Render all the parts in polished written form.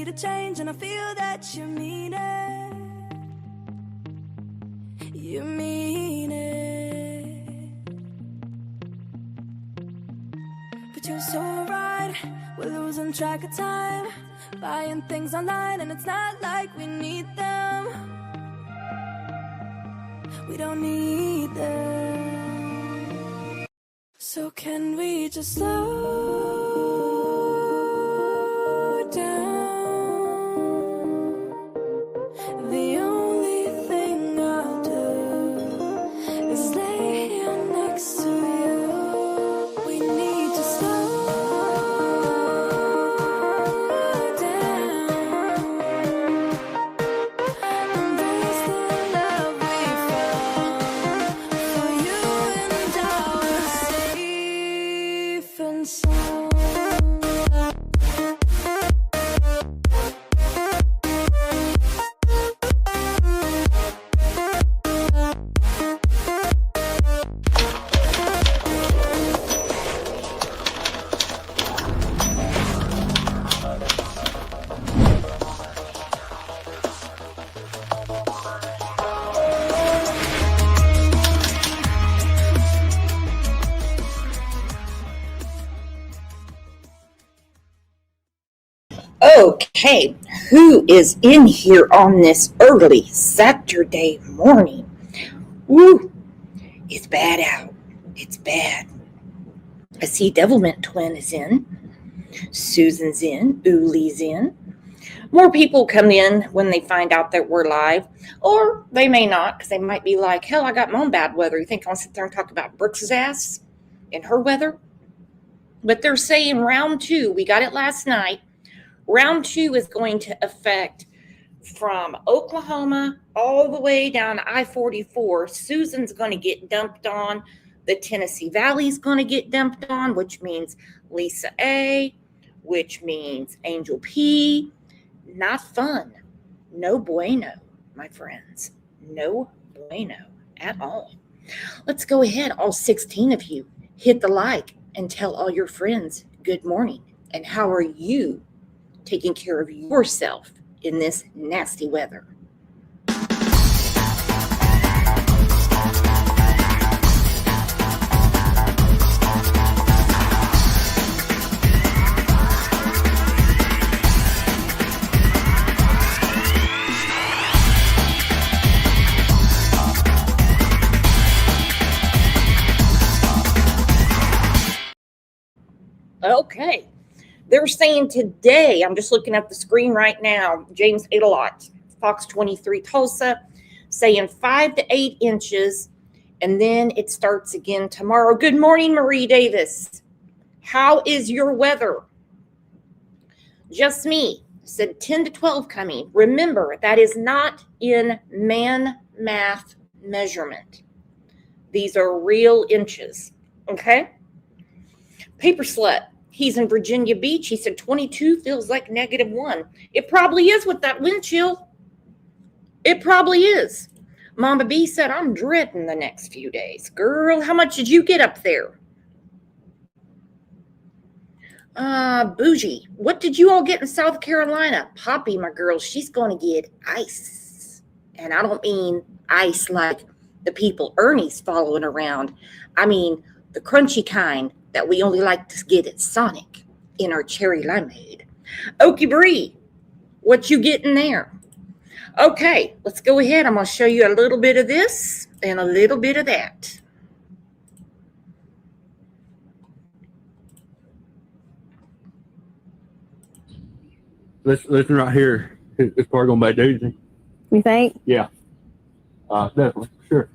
to change, and I feel that you mean it. You mean it. But you're so right, we're losing track of time, buying things online, and it's not like we need them. We don't need them. So can we just slow down? The only thing I'll do is lay here next to you. We need to slow down. Embrace the love we found. For you and I are safe and sound. Okay, who is in here on this early Saturday morning? Woo, it's bad out. It's bad. I see Devilment Twin is in. Susan's in. Uli's in. More people come in when they find out that we're live, or they may not, because they might be like, hell, I got my own bad weather. You think I'll sit there and talk about Brooks' ass and her weather? But they're saying round 2, we got it last night. Round 2 is going to affect from Oklahoma all the way down I-44. Susan's going to get dumped on. The Tennessee Valley's going to get dumped on, which means Lisa A., which means Angel P. Not fun. No bueno, my friends. No bueno at all. Let's go ahead, all 16 of you. Hit the like and tell all your friends good morning. And how are you taking care of yourself in this nasty weather? Okay. They're saying today, I'm just looking at the screen right now, James Adelot, Fox 23 Tulsa, saying 5 to 8 inches, and then it starts again tomorrow. Good morning, Marie Davis. How is your weather? Just me said 10 to 12 coming. Remember, that is not in man math measurement. These are real inches, okay? Paper Slut. He's in Virginia Beach. He said 22 feels like -1. It probably is with that wind chill. It probably is. Mama B said, I'm dreading the next few days. Girl, how much did you get up there? Bougie, what did you all get in South Carolina? Poppy, my girl, she's going to get ice. And I don't mean ice like the people Ernie's following around. I mean the crunchy kind that we only like to get at Sonic in our cherry limeade. Okie Bree, what you getting there? Okay, let's go ahead. I'm going to show you a little bit of this and a little bit of that. Listen right here. It's probably going to be a doozy. You think? Yeah. Definitely. Sure.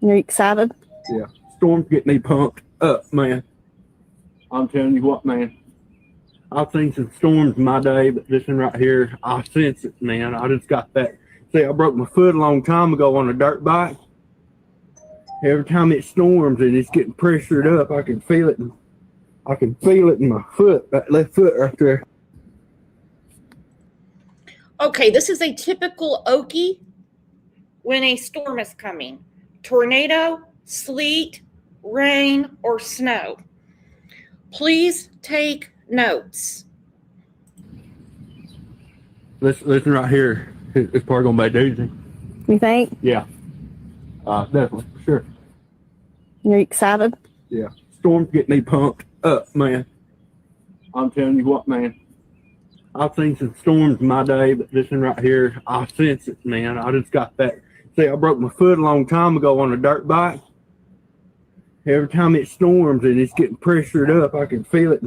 You're excited? Yeah. Storm's getting me pumped up, man. I'm telling you what, man. I've seen some storms in my day, but this one right here, I sense it, man. I just got that. See, I broke my foot a long time ago on a dirt bike. Every time it storms and it's getting pressured up, I can feel it. I can feel it in my foot, that left foot right there. Okay, this is a typical Okie when a storm is coming. Tornado, sleet, rain, or snow. Please take notes. Listen right here. It's probably gonna be a doozy. You think? Yeah. Definitely, for sure. You're excited? Yeah. Storm's getting me pumped up, man. I'm telling you what, man. I've seen some storms in my day, but this one right here, I sense it, man. I just got that. See, I broke my foot a long time ago on a dirt bike. Every time it storms and it's getting pressured up, I can feel it.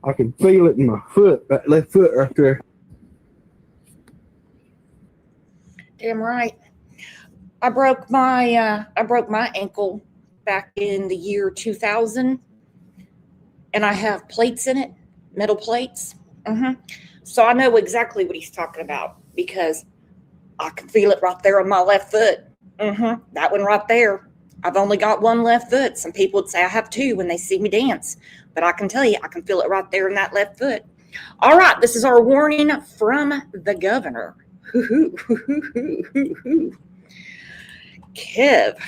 I can feel it in my foot, that left foot right there. Damn right. I broke my ankle back in the year 2000, and I have plates in it, metal plates. So I know exactly what he's talking about because I can feel it right there on my left foot. That one right there. I've only got one left foot. Some people would say I have two when they see me dance, but I can tell you, I can feel it right there in that left foot. All right, this is our warning from the governor. Kev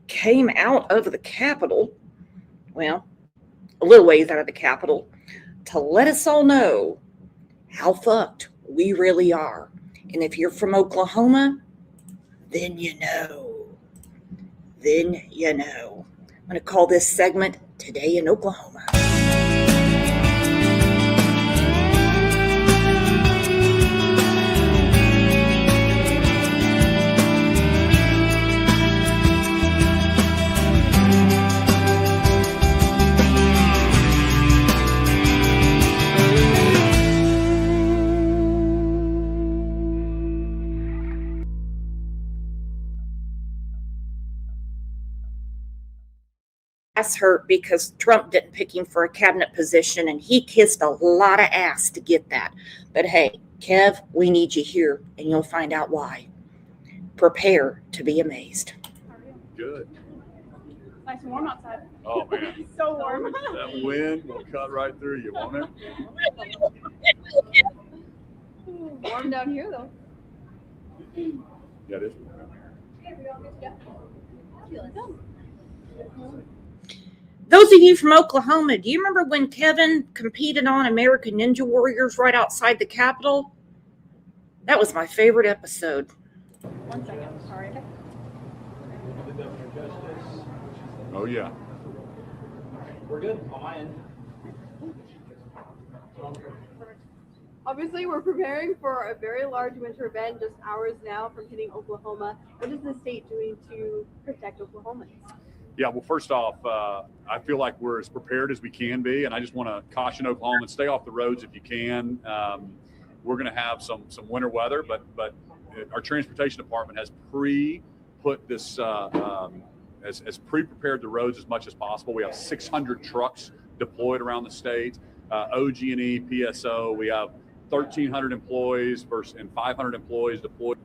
came out of the Capitol, well, a little ways out of the Capitol, to let us all know how fucked we really are. And if you're from Oklahoma, then you know. Then you know. I'm going to call this segment Today in Oklahoma. Ass hurt because Trump didn't pick him for a cabinet position, and he kissed a lot of ass to get that. But hey, Kev, we need you here, and you'll find out why. Prepare to be amazed. Good. Nice and warm outside. Oh man, So warm. that wind will cut right through you, won't it? Warm down here though. Yeah, it is. Those of you from Oklahoma, do you remember when Kevin competed on American Ninja Warriors right outside the Capitol? That was my favorite episode. 1 second. Sorry. Oh yeah. We're good on my end. Obviously, we're preparing for a very large winter event just hours now from hitting Oklahoma. What is the state doing to protect Oklahomans? Yeah, well, first off, I feel like we're as prepared as we can be, and I just want to caution Oklahomans, stay off the roads if you can. We're going to have some winter weather, but our transportation department has pre-put this, has pre-prepared the roads as much as possible. We have 600 trucks deployed around the state, OG&E, PSO. We have 1,300 employees and 500 employees deployed.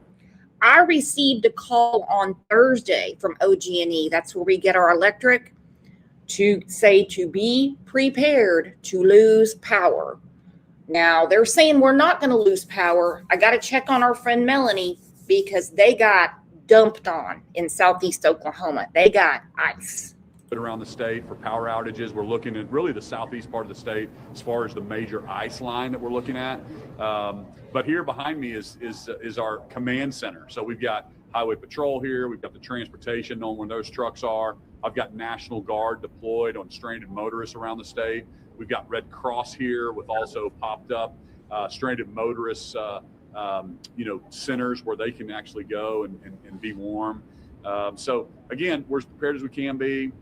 I received a call on Thursday from OG&E, that's where we get our electric, to say to be prepared to lose power. Now, they're saying we're not going to lose power. I got to check on our friend Melanie because they got dumped on in southeast Oklahoma. They got ice. Around the state for power outages. We're looking at really the southeast part of the state as far as the major ice line that we're looking at. But here behind me is our command center. So we've got highway patrol here. We've got the transportation, knowing where those trucks are. I've got National Guard deployed on stranded motorists around the state. We've got Red Cross here with also popped up stranded motorists, centers where they can actually go and be warm. So again, we're as prepared as we can be.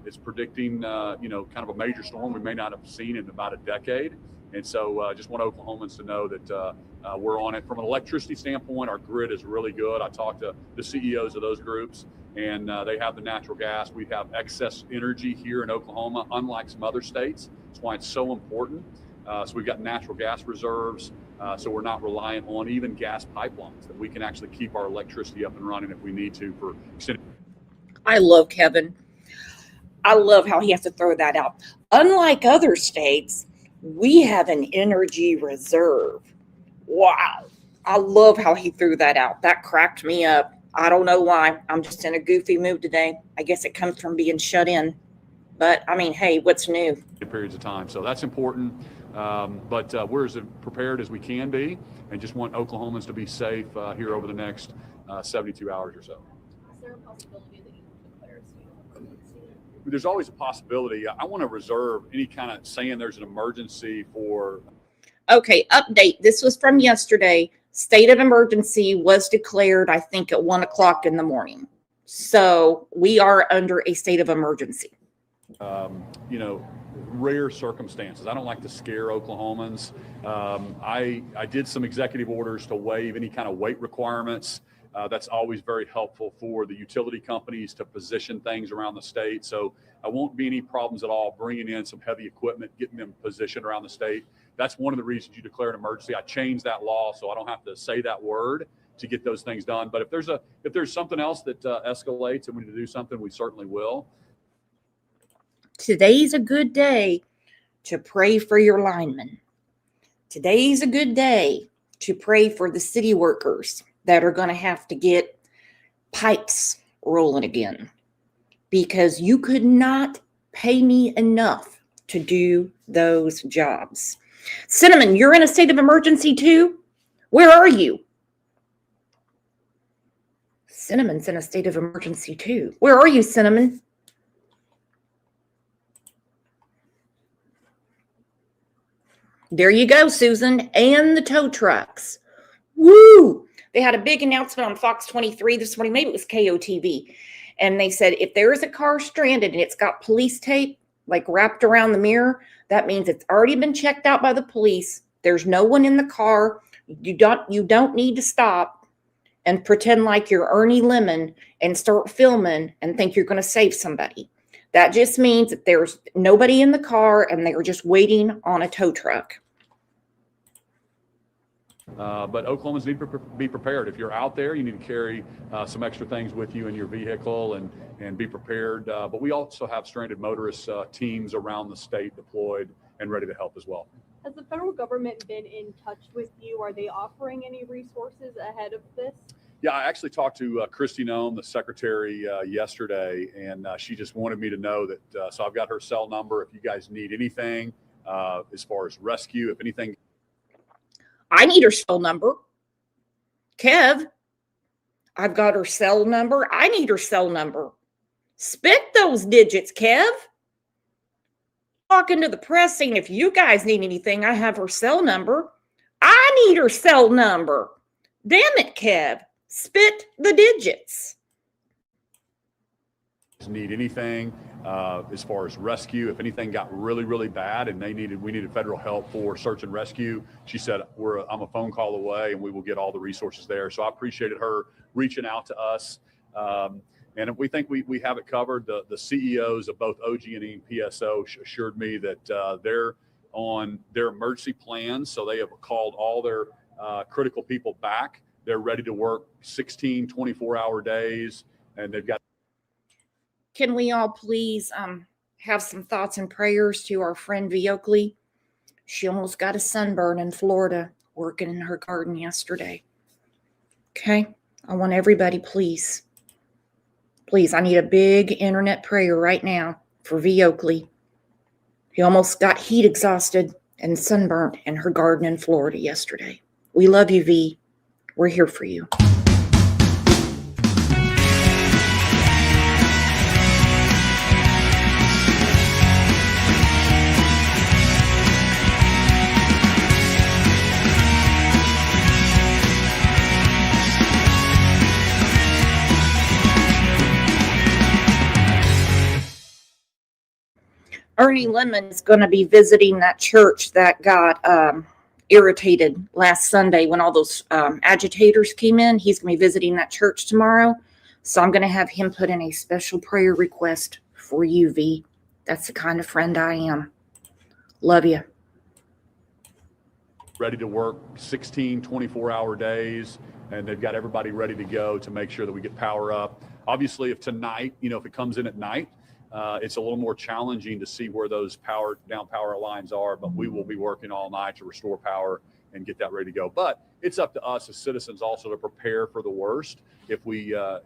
It's predicting, kind of a major storm we may not have seen in about a decade. And so just want Oklahomans to know that we're on it. From an electricity standpoint, our grid is really good. I talked to the CEOs of those groups, and they have the natural gas. We have excess energy here in Oklahoma, unlike some other states. That's why it's so important. So we've got natural gas reserves, so we're not reliant on even gas pipelines, that we can actually keep our electricity up and running if we need to for extended. I love Kevin. I love how he has to throw that out. Unlike other states, we have an energy reserve. Wow. I love how he threw that out. That cracked me up. I don't know why. I'm just in a goofy mood today. I guess it comes from being shut in. But, I mean, hey, what's new? Periods of time. So that's important. But we're as prepared as we can be, and just want Oklahomans to be safe here over the next 72 hours or so. Is there a possibility that you will declare a state of emergency? There's always a possibility. I want to reserve any kind of saying there's an emergency for. Okay, update. This was from yesterday. State of emergency was declared, I think, at 1 o'clock in the morning. So we are under a state of emergency. Rare circumstances. I don't like to scare Oklahomans. I did some executive orders to waive any kind of weight requirements. That's always very helpful for the utility companies to position things around the state. So I won't be any problems at all bringing in some heavy equipment, getting them positioned around the state. That's one of the reasons you declare an emergency. I changed that law so I don't have to say that word to get those things done. But if there's something else that escalates and we need to do something, we certainly will. Today's a good day to pray for your linemen. Today's a good day to pray for the city workers that are going to have to get pipes rolling again, because you could not pay me enough to do those jobs. Cinnamon, you're in a state of emergency too? Where are you? Cinnamon's in a state of emergency too. Where are you, Cinnamon? There you go, Susan, and the tow trucks. Woo! They had a big announcement on Fox 23 this morning. Maybe it was KOTV. And they said if there is a car stranded and it's got police tape like wrapped around the mirror, that means it's already been checked out by the police. There's no one in the car. You don't need to stop and pretend like you're Ernie Lemon and start filming and think you're going to save somebody. That just means that there's nobody in the car and they're just waiting on a tow truck. But Oklahomans need to be prepared. If you're out there, you need to carry some extra things with you in your vehicle and be prepared. But we also have stranded motorist teams around the state deployed and ready to help as well. Has the federal government been in touch with you? Are they offering any resources ahead of this? Yeah, I actually talked to Kristi Noem, the secretary, yesterday, and she just wanted me to know that. So I've got her cell number. If you guys need anything as far as rescue, if anything. I need her cell number. Kev, I've got her cell number. I need her cell number. Spit those digits, Kev. Talking to the press saying if you guys need anything, I have her cell number. I need her cell number. Damn it, Kev. Spit the digits. Need anything as far as rescue, if anything got really, really bad and we needed federal help for search and rescue, she said, I'm a phone call away and we will get all the resources there. So I appreciated her reaching out to us. And we think we have it covered. The CEOs of both OG&E and PSO assured me that they're on their emergency plans. So they have called all their critical people back. They're ready to work 16, 24-hour days, and they've got. Can we all please have some thoughts and prayers to our friend V. Oakley? She almost got a sunburn in Florida working in her garden yesterday. Okay? I want everybody, please, I need a big internet prayer right now for V. Oakley. He almost got heat exhausted and sunburnt in her garden in Florida yesterday. We love you, V. We're here for you. Ernie Lemon is going to be visiting that church that got irritated last Sunday when all those agitators came in. He's going to be visiting that church tomorrow. So I'm going to have him put in a special prayer request for you, V. That's the kind of friend I am. Love you. Ready to work 16, 24-hour days, and they've got everybody ready to go to make sure that we get power up. Obviously, if tonight, if it comes in at night, it's a little more challenging to see where those power lines are, but we will be working all night to restore power and get that ready to go. But it's up to us as citizens also to prepare for the worst if we, to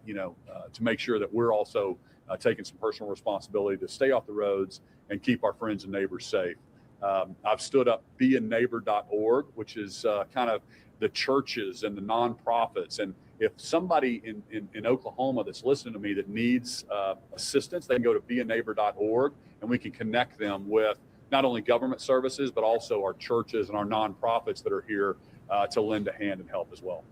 make sure that we're also taking some personal responsibility to stay off the roads and keep our friends and neighbors safe. I've stood up beaneighbor.org, which is kind of the churches and the nonprofits. And if somebody in Oklahoma that's listening to me that needs assistance, they can go to beaneighbor.org and we can connect them with not only government services, but also our churches and our nonprofits that are here to lend a hand and help as well.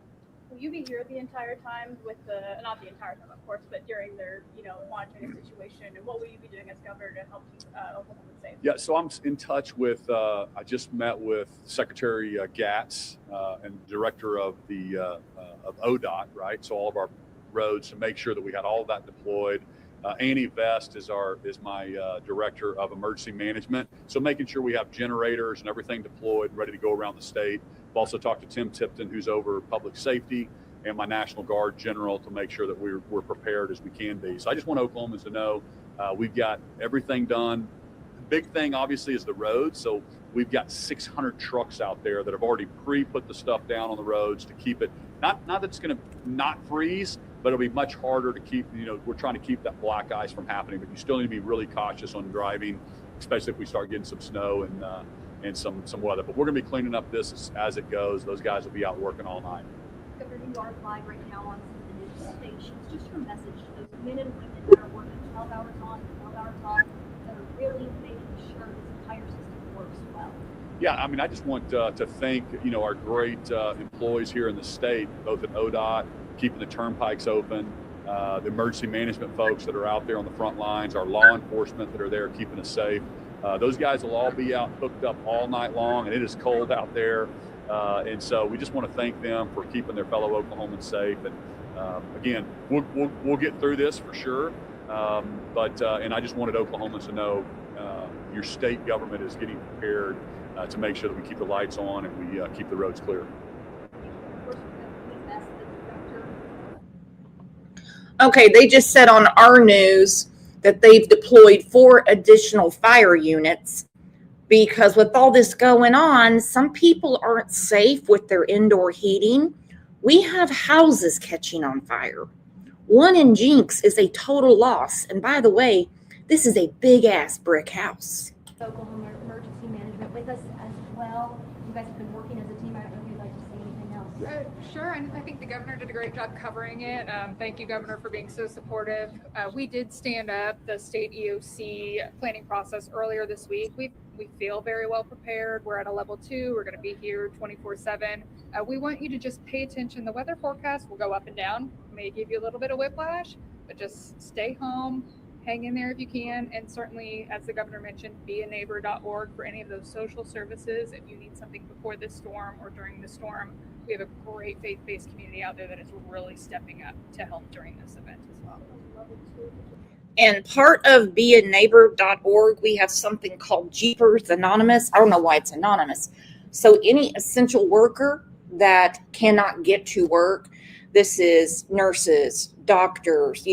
Will you be here the entire time with not the entire time, of course, but during their, monitoring the situation? And what will you be doing as governor to help keep Oklahoma safe? Yeah, so I'm in touch with, I just met with Secretary Gatz and director of the of ODOT, right? So all of our roads to make sure that we had all of that deployed. Annie Vest is my director of emergency management. So making sure we have generators and everything deployed, ready to go around the state. I've also talked to Tim Tipton, who's over public safety, and my National Guard general to make sure that we're prepared as we can be. So I just want Oklahomans to know we've got everything done. The big thing, obviously, is the roads. So we've got 600 trucks out there that have already put the stuff down on the roads to keep it, not that it's going to not freeze, but it'll be much harder to keep, we're trying to keep that black ice from happening, but you still need to be really cautious on driving, especially if we start getting some snow and some weather. But we're going to be cleaning up this as it goes. Those guys will be out working all night. Governor, you are live right now on some of the news stations. Just your message to those men and women that are working 12 hours on, 12 hours off, that are really making sure this entire system works well. Yeah, I mean, I just want to thank, our great employees here in the state, both at ODOT, keeping the turnpikes open, the emergency management folks that are out there on the front lines, our law enforcement that are there keeping us safe. Those guys will all be out hooked up all night long, and it is cold out there. And so we just want to thank them for keeping their fellow Oklahomans safe. And again, we'll get through this for sure. And I just wanted Oklahomans to know your state government is getting prepared to make sure that we keep the lights on and we keep the roads clear. Okay, they just said on our news that they've deployed 4 additional fire units because with all this going on, some people aren't safe with their indoor heating. We have houses catching on fire. One in Jinx is a total loss. And by the way, this is a big ass brick house. Oklahoma Emergency Management with us as well. You guys have been working as a team. I don't know if you'd like to say anything else. Sure, and I think the governor did a great job covering it. Thank you, Governor, for being so supportive. We did stand up the state EOC planning process earlier this week. We feel very well prepared. We're at a level 2. We're going to be here 24/7. We want you to just pay attention. The weather forecast will go up and down. May give you a little bit of whiplash, but just stay home. Hang in there if you can, and certainly, as the governor mentioned, beaneighbor.org for any of those social services. If you need something before this storm or during the storm, we have a great faith-based community out there that is really stepping up to help during this event as well. And part of beaneighbor.org, we have something called Jeepers Anonymous. I don't know why it's anonymous. So any essential worker that cannot get to work, this is nurses, doctors,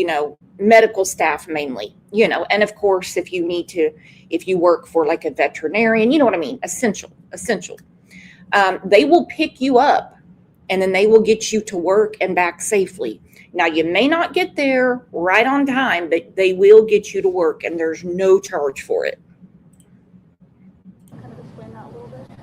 medical staff mainly, and of course, if you work for like a veterinarian, you know what I mean? Essential. They will pick you up and then they will get you to work and back safely. Now, you may not get there right on time, but they will get you to work and there's no charge for it.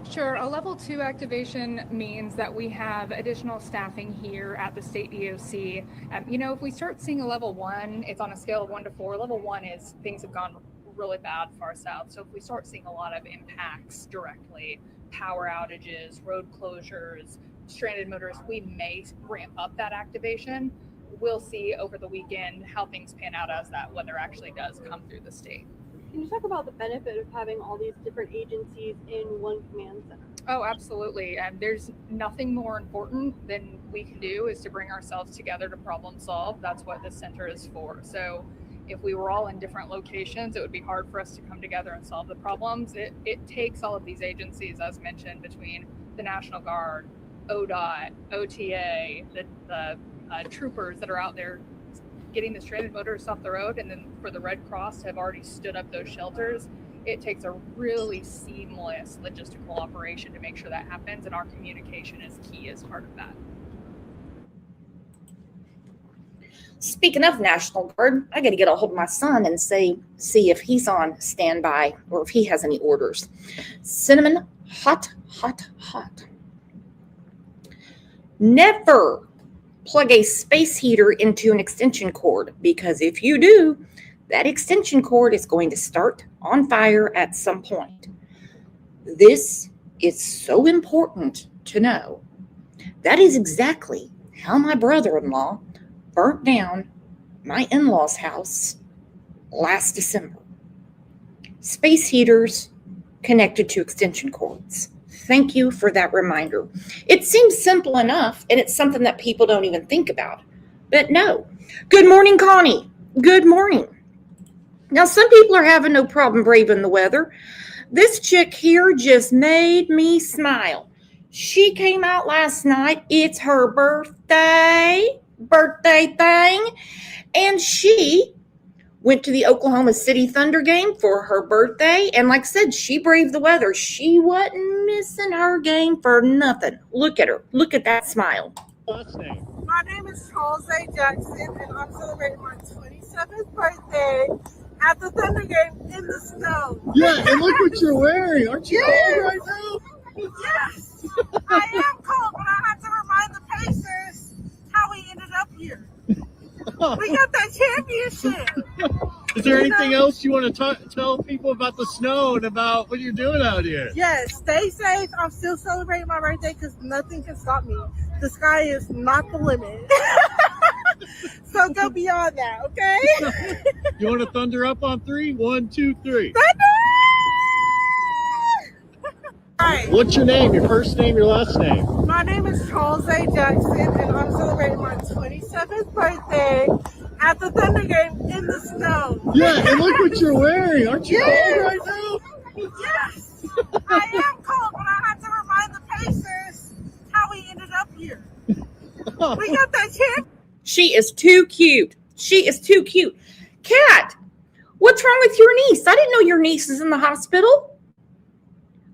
Sure. A level 2 activation means that we have additional staffing here at the state EOC. If we start seeing a level 1, it's on a scale of 1 to 4. Level 1 is things have gone really bad far south. So if we start seeing a lot of impacts directly, power outages, road closures, stranded motorists, we may ramp up that activation. We'll see over the weekend how things pan out as that weather actually does come through the state. Can you talk about the benefit of having all these different agencies in one command center? Oh, absolutely. And there's nothing more important than we can do is to bring ourselves together to problem solve. That's what this center is for. So if we were all in different locations, it would be hard for us to come together and solve the problems. It takes all of these agencies, as mentioned, between the National Guard, ODOT, OTA, the troopers that are out there getting the stranded motorists off the road, and then for the Red Cross to have already stood up those shelters. It takes a really seamless logistical operation to make sure that happens, and our communication is key as part of that. Speaking of National Guard, I got to get a hold of my son and see if he's on standby or if he has any orders. Cinnamon, hot, hot, hot. Never plug a space heater into an extension cord, because if you do, that extension cord is going to start on fire at some point. This is so important to know. That is exactly how my brother-in-law burnt down my in-laws' house last December. Space heaters connected to extension cords. Thank you for that reminder. It seems simple enough, and it's something that people don't even think about. But no. Good morning, Connie. Good morning. Now, some people are having no problem braving the weather. This chick here just made me smile. She came out last night. It's her birthday thing. And she went to the Oklahoma City Thunder game for her birthday. And like I said, she braved the weather. She wasn't missing her game for nothing. Look at her. Look at that smile. Last name. My name is Charles A. Jackson, and I'm celebrating my 27th birthday at the Thunder game in the snow. Yeah, and look what you're wearing. Aren't you cold right now? Yes, I am cold, but I have to remind the Pacers how we ended up here. We got that championship. Is there anything else you want to tell people about the snow and about what you're doing out here? Yes, stay safe. I'm still celebrating my birthday because nothing can stop me. The sky is not the limit. So go beyond that, okay? You want to thunder up on 3? 1, 2, 3. Thunder! Right. What's your name? Your first name, your last name? My name is Charles A. Jackson, and I'm celebrating my 27th birthday at the Thunder game in the snow. Yeah, and look what you're wearing. Aren't you cold right now? Yes, I am cold, but I have to remind the Pacers how we ended up here. We got that champ. She is too cute. She is too cute. Kat, what's wrong with your niece? I didn't know your niece is in the hospital.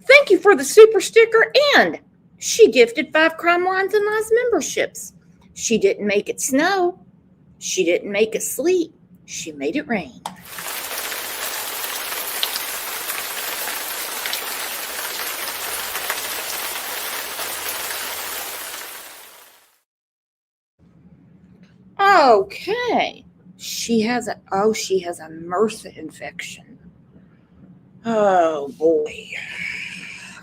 Thank you for the super sticker, and she gifted 5 Crime Lines and Lies memberships. She didn't make it snow. She didn't make it sleet. She made it rain. Okay. She has a MRSA infection. Oh boy.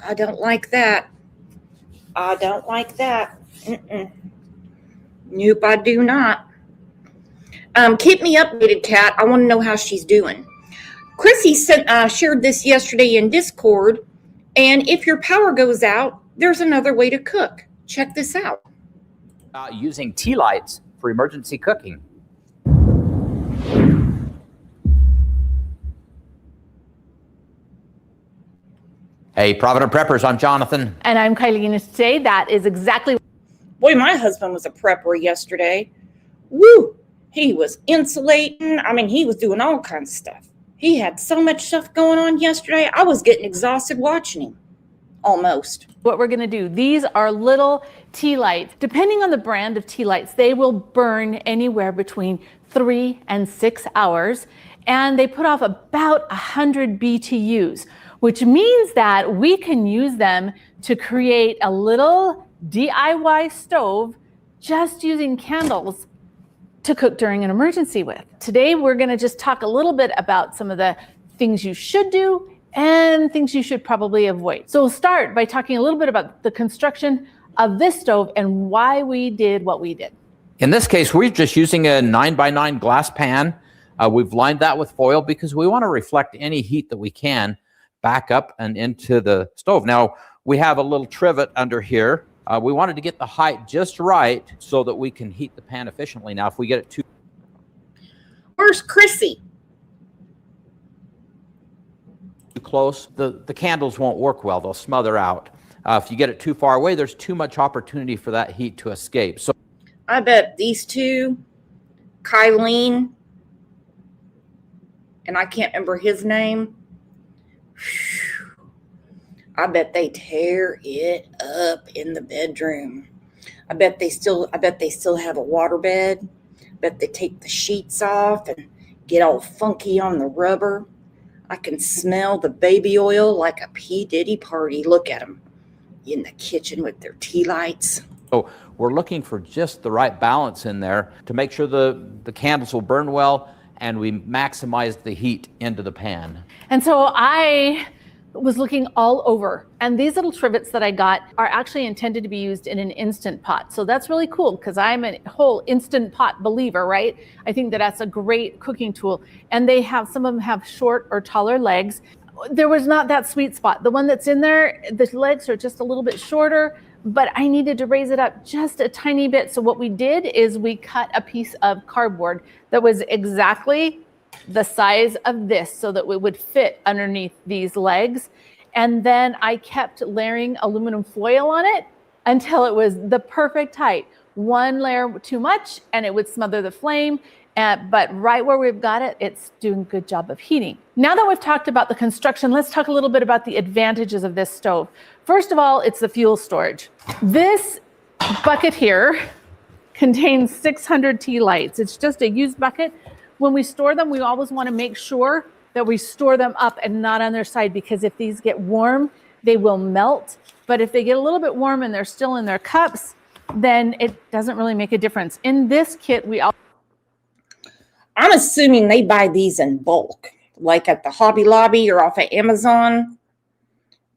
I don't like that. I don't like that. Nope, I do not. Keep me updated, Kat. I want to know how she's doing. Chrissy shared this yesterday in Discord, and if your power goes out, there's another way to cook. Check this out. Using tea lights for emergency cooking. Hey, Provident Preppers, I'm Jonathan. And I'm Kylie, and today that is exactly. Boy, my husband was a prepper yesterday. Woo! He was insulating. I mean, he was doing all kinds of stuff. He had so much stuff going on yesterday. I was getting exhausted watching him. Almost. What we're going to do, these are little tea lights. Depending on the brand of tea lights, they will burn anywhere between 3 and 6 hours, and they put off about 100 BTUs, which means that we can use them to create a little DIY stove just using candles to cook during an emergency with. Today, we're going to just talk a little bit about some of the things you should do and things you should probably avoid. So we'll start by talking a little bit about the construction of this stove and why we did what we did. In this case, we're just using a 9x9 glass pan. We've lined that with foil because we want to reflect any heat that we can back up and into the stove. Now, we have a little trivet under here. We wanted to get the height just right so that we can heat the pan efficiently. Now, if we get it too... Where's Chrissy? close, the candles won't work well. They'll smother out. If you get it too far away, there's too much opportunity for that heat to escape. So I bet these two, Kylene, and I can't remember his name. I bet they tear it up in the bedroom. I bet they still have a water bed. but they take the sheets off and get all funky on the rubber. I can smell the baby oil like a P. Diddy party. Look at them in the kitchen with their tea lights. So we're looking for just the right balance in there to make sure the candles will burn well and we maximize the heat into the pan. And so I was looking all over, and these little trivets that I got are actually intended to be used in an Instant Pot. So that's really cool because I'm a whole Instant Pot believer, right? I think that that's a great cooking tool. And they have, some of them have short or taller legs. There was not that sweet spot. The one that's in there, the legs are just a little bit shorter, but I needed to raise it up just a tiny bit. So what we did is we cut a piece of cardboard that was exactly the size of this so that it would fit underneath these legs. And then I kept layering aluminum foil on it until it was the perfect height. One layer too much and it would smother the flame. But right where we've got it, it's doing a good job of heating. Now that we've talked about the construction, let's talk a little bit about the advantages of this stove. First of all, it's the fuel storage. This bucket here contains 600 tea lights. It's just a used bucket. When we store them, we always want to make sure that we store them up and not on their side, because if these get warm, they will melt. But if they get a little bit warm and they're still in their cups, then it doesn't really make a difference. In this kit, I'm assuming they buy these in bulk, like at the Hobby Lobby or off of Amazon,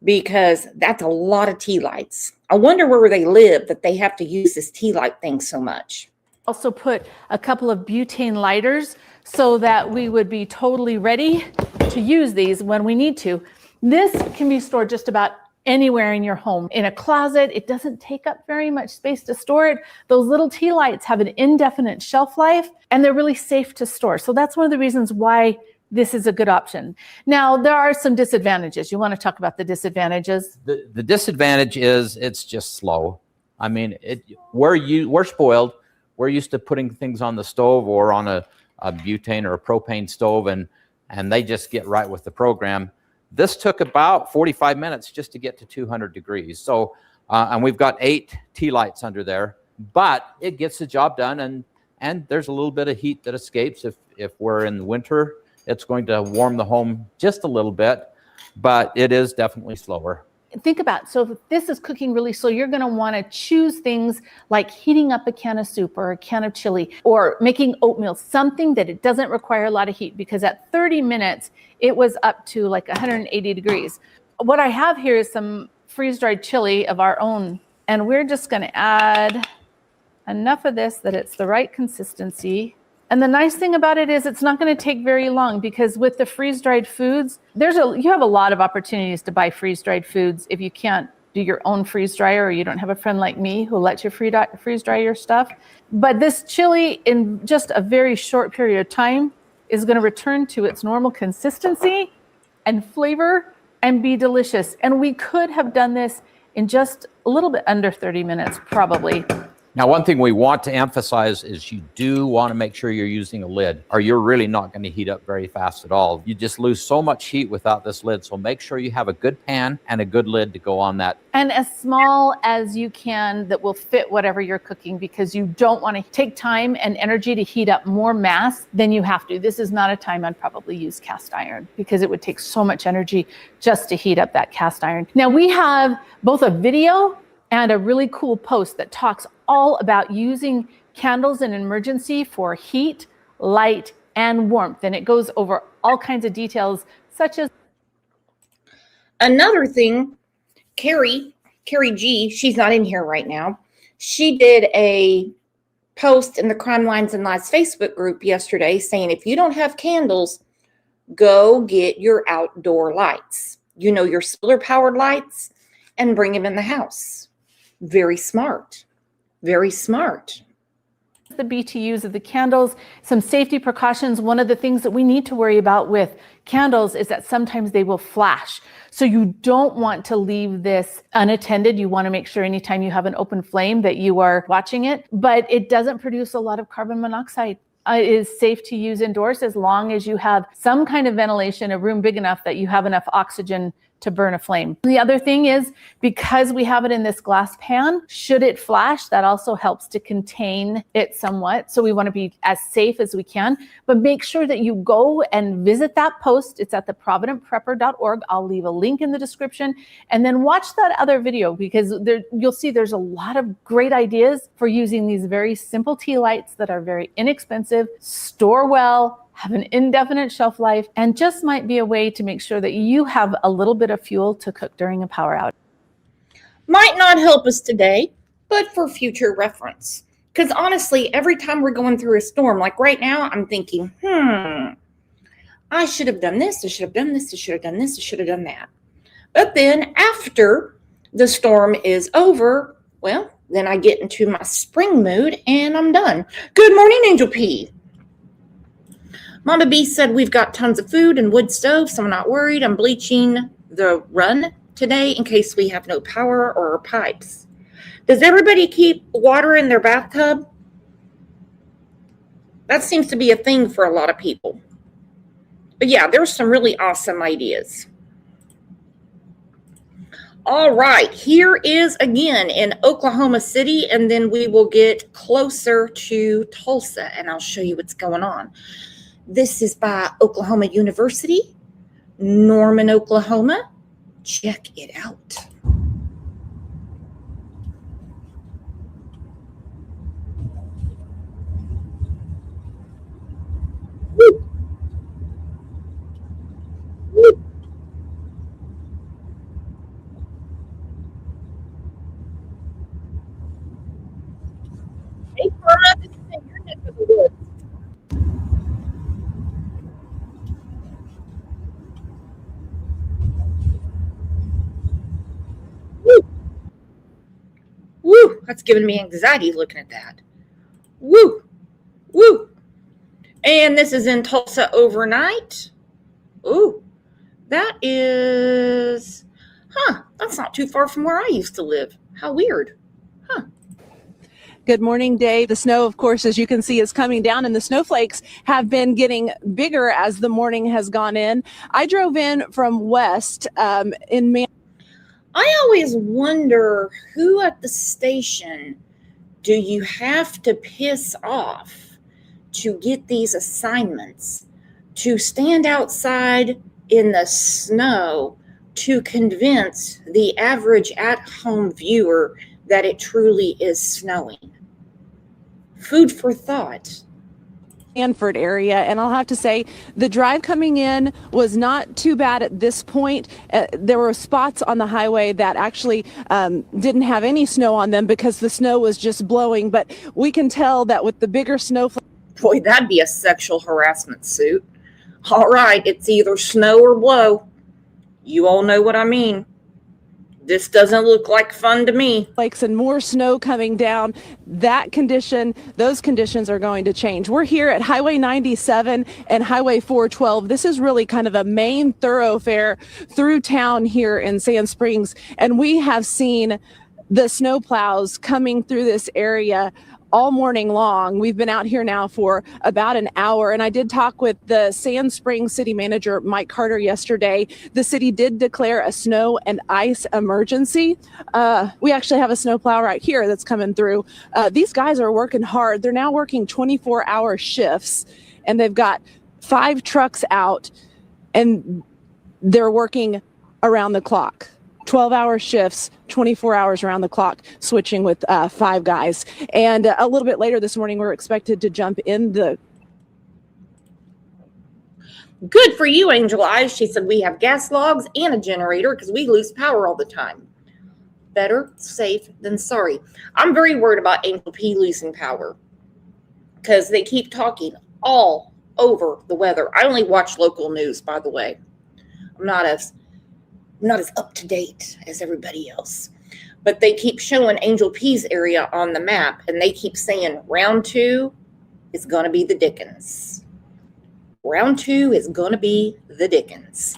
because that's a lot of tea lights. I wonder where they live that they have to use this tea light thing so much. Also put a couple of butane lighters so that we would be totally ready to use these when we need to. This can be stored just about anywhere in your home. In a closet, it doesn't take up very much space to store it. Those little tea lights have an indefinite shelf life and they're really safe to store. So that's one of the reasons why this is a good option. Now, there are some disadvantages. You want to talk about the disadvantages? The disadvantage is it's just slow. I mean, we're spoiled. We're used to putting things on the stove or on a butane or a propane stove, and they just get right with the program. This took about 45 minutes just to get to 200 degrees. So, and we've got 8 tea lights under there, but it gets the job done. And there's a little bit of heat that escapes. If we're in the winter, it's going to warm the home just a little bit, but it is definitely slower. Think about, so if this is cooking really slow, you're going to want to choose things like heating up a can of soup or a can of chili or making oatmeal, something that it doesn't require a lot of heat, because at 30 minutes, it was up to like 180 degrees. What I have here is some freeze-dried chili of our own, and we're just going to add enough of this that it's the right consistency. And the nice thing about it is it's not going to take very long, because with the freeze-dried foods, you have a lot of opportunities to buy freeze-dried foods if you can't do your own freeze dryer or you don't have a friend like me who lets you freeze dry your stuff. But this chili, in just a very short period of time, is going to return to its normal consistency and flavor and be delicious. And we could have done this in just a little bit under 30 minutes, probably. Now, one thing we want to emphasize is you do want to make sure you're using a lid, or you're really not going to heat up very fast at all. You just lose so much heat without this lid. So make sure you have a good pan and a good lid to go on that. And as small as you can that will fit whatever you're cooking, because you don't want to take time and energy to heat up more mass than you have to. This is not a time I'd probably use cast iron, because it would take so much energy just to heat up that cast iron. Now, we have both a video and a really cool post that talks all about using candles in emergency for heat, light, and warmth. And it goes over all kinds of details, such as another thing, Carrie G, she's not in here right now. She did a post in the Crime Lines and Lies Facebook group yesterday saying, if you don't have candles, go get your outdoor lights. You know, your solar powered lights, and bring them in the house. Very smart. Very smart. The BTUs of the candles, some safety precautions. One of the things that we need to worry about with candles is that sometimes they will flash. So you don't want to leave this unattended. You want to make sure anytime you have an open flame that you are watching it, but it doesn't produce a lot of carbon monoxide. It is safe to use indoors as long as you have some kind of ventilation, a room big enough that you have enough oxygen to burn a flame. The other thing is, because we have it in this glass pan, should it flash, that also helps to contain it somewhat. So we want to be as safe as we can, but make sure that you go and visit that post. It's at theprovidentprepper.org. I'll leave a link in the description, and then watch that other video, because you'll see there's a lot of great ideas for using these very simple tea lights that are very inexpensive, store well, have an indefinite shelf life, and just might be a way to make sure that you have a little bit of fuel to cook during a power outage. Might not help us today, but for future reference. Because honestly, every time we're going through a storm, like right now, I'm thinking, I should have done this, I should have done this, I should have done this, I should have done that. But then after the storm is over, well, then I get into my spring mood and I'm done. Good morning, Angel P. Mama B said we've got tons of food and wood stove, so I'm not worried. I'm bleaching the run today in case we have no power or pipes. Does everybody keep water in their bathtub? That seems to be a thing for a lot of people. But yeah, there's some really awesome ideas. All right, here is again in Oklahoma City, and then we will get closer to Tulsa, and I'll show you what's going on. This is by Oklahoma University, Norman, Oklahoma. Check it out. Woo. Woo. Hey, Carla, this is in your neck of the woods. Woo. Woo, that's giving me anxiety looking at that. Woo. Woo. And this is in Tulsa overnight. Ooh, that is, that's not too far from where I used to live. How weird. Good morning, Dave. The snow, of course, as you can see, is coming down, and the snowflakes have been getting bigger as the morning has gone in. I drove in from west in Man. I always wonder who at the station do you have to piss off to get these assignments, to stand outside in the snow to convince the average at-home viewer that it truly is snowing. Food for thought. Hanford area, and I'll have to say the drive coming in was not too bad at this point. There were spots on the highway that actually didn't have any snow on them because the snow was just blowing, but we can tell that with the bigger snowflakes. Boy, that'd be a sexual harassment suit. All right, it's either snow or blow. You all know what I mean. This doesn't look like fun to me. Lakes and more snow coming down. Those conditions are going to change. We're here at Highway 97 and Highway 412. This is really kind of a main thoroughfare through town here in Sand Springs. And we have seen the snow plows coming through this area all morning long. We've been out here now for about an hour, and I did talk with the Sand Springs city manager, Mike Carter, yesterday. The city did declare a snow and ice emergency. We actually have a snowplow right here that's coming through. These guys are working hard. They're now working 24-hour shifts, and they've got 5 trucks out, and they're working around the clock. 12-hour shifts, 24 hours around the clock, switching with 5 guys. And a little bit later this morning, we're expected to jump in the... Good for you, Angel Eyes. She said we have gas logs and a generator because we lose power all the time. Better safe than sorry. I'm very worried about Angel P losing power because they keep talking all over the weather. I only watch local news, by the way. I'm not as up to date as everybody else. But they keep showing Angel P's area on the map, and they keep saying round 2 is going to be the Dickens. Round 2 is going to be the Dickens.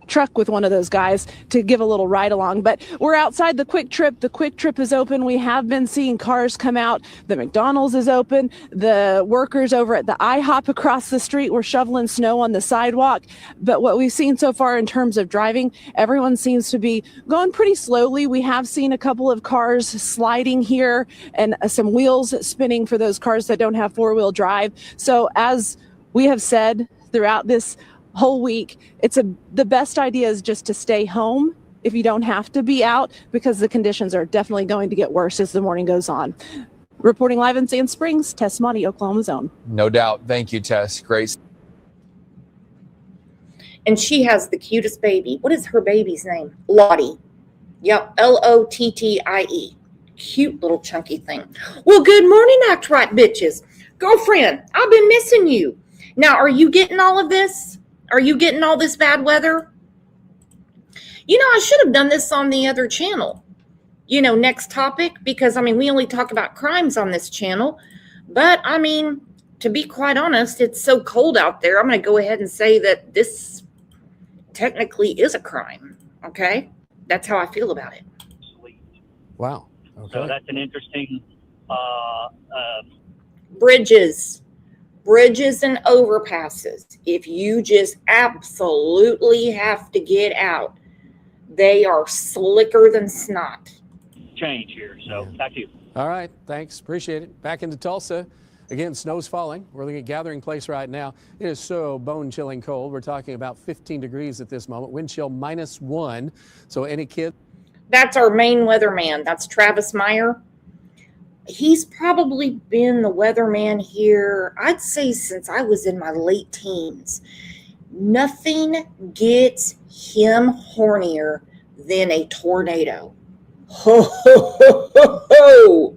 truck with one of those guys to give a little ride along. But we're outside the Quick Trip. The Quick Trip is open. We have been seeing cars come out. The McDonald's is open. The workers over at the IHOP across the street were shoveling snow on the sidewalk. But what we've seen so far in terms of driving, everyone seems to be going pretty slowly. We have seen a couple of cars sliding here and some wheels spinning for those cars that don't have four-wheel drive. So as we have said throughout this whole week, the best idea is just to stay home if you don't have to be out, because the conditions are definitely going to get worse as the morning goes on. Reporting live in Sand Springs, Tess Monty, Oklahoma's Own. No doubt. Thank you, Tess. Great. And she has the cutest baby. What is her baby's name? Lottie. Yep, Lottie. Cute little chunky thing. Well, good morning, act right, bitches. Girlfriend, I've been missing you. Now, are you getting all of this? Are you getting all this bad weather? You know, I should have done this on the other channel. You know, next topic, because, I mean, we only talk about crimes on this channel. But, I mean, to be quite honest, it's so cold out there. I'm going to go ahead and say that this technically is a crime. Okay? That's how I feel about it. Wow. Okay. So that's an interesting Bridges and overpasses. If you just absolutely have to get out, they are slicker than snot. change here. So back to you. All right. Thanks. Appreciate it. Back into Tulsa. Again, snow's falling. We're looking at Gathering Place right now. It is so bone-chilling cold. We're talking about 15 degrees at this moment. Wind chill -1. So any kid. That's our main weatherman. That's Travis Meyer. He's probably been the weatherman here, I'd say, since I was in my late teens. Nothing gets him hornier than a tornado. Ho, ho, ho, ho, ho.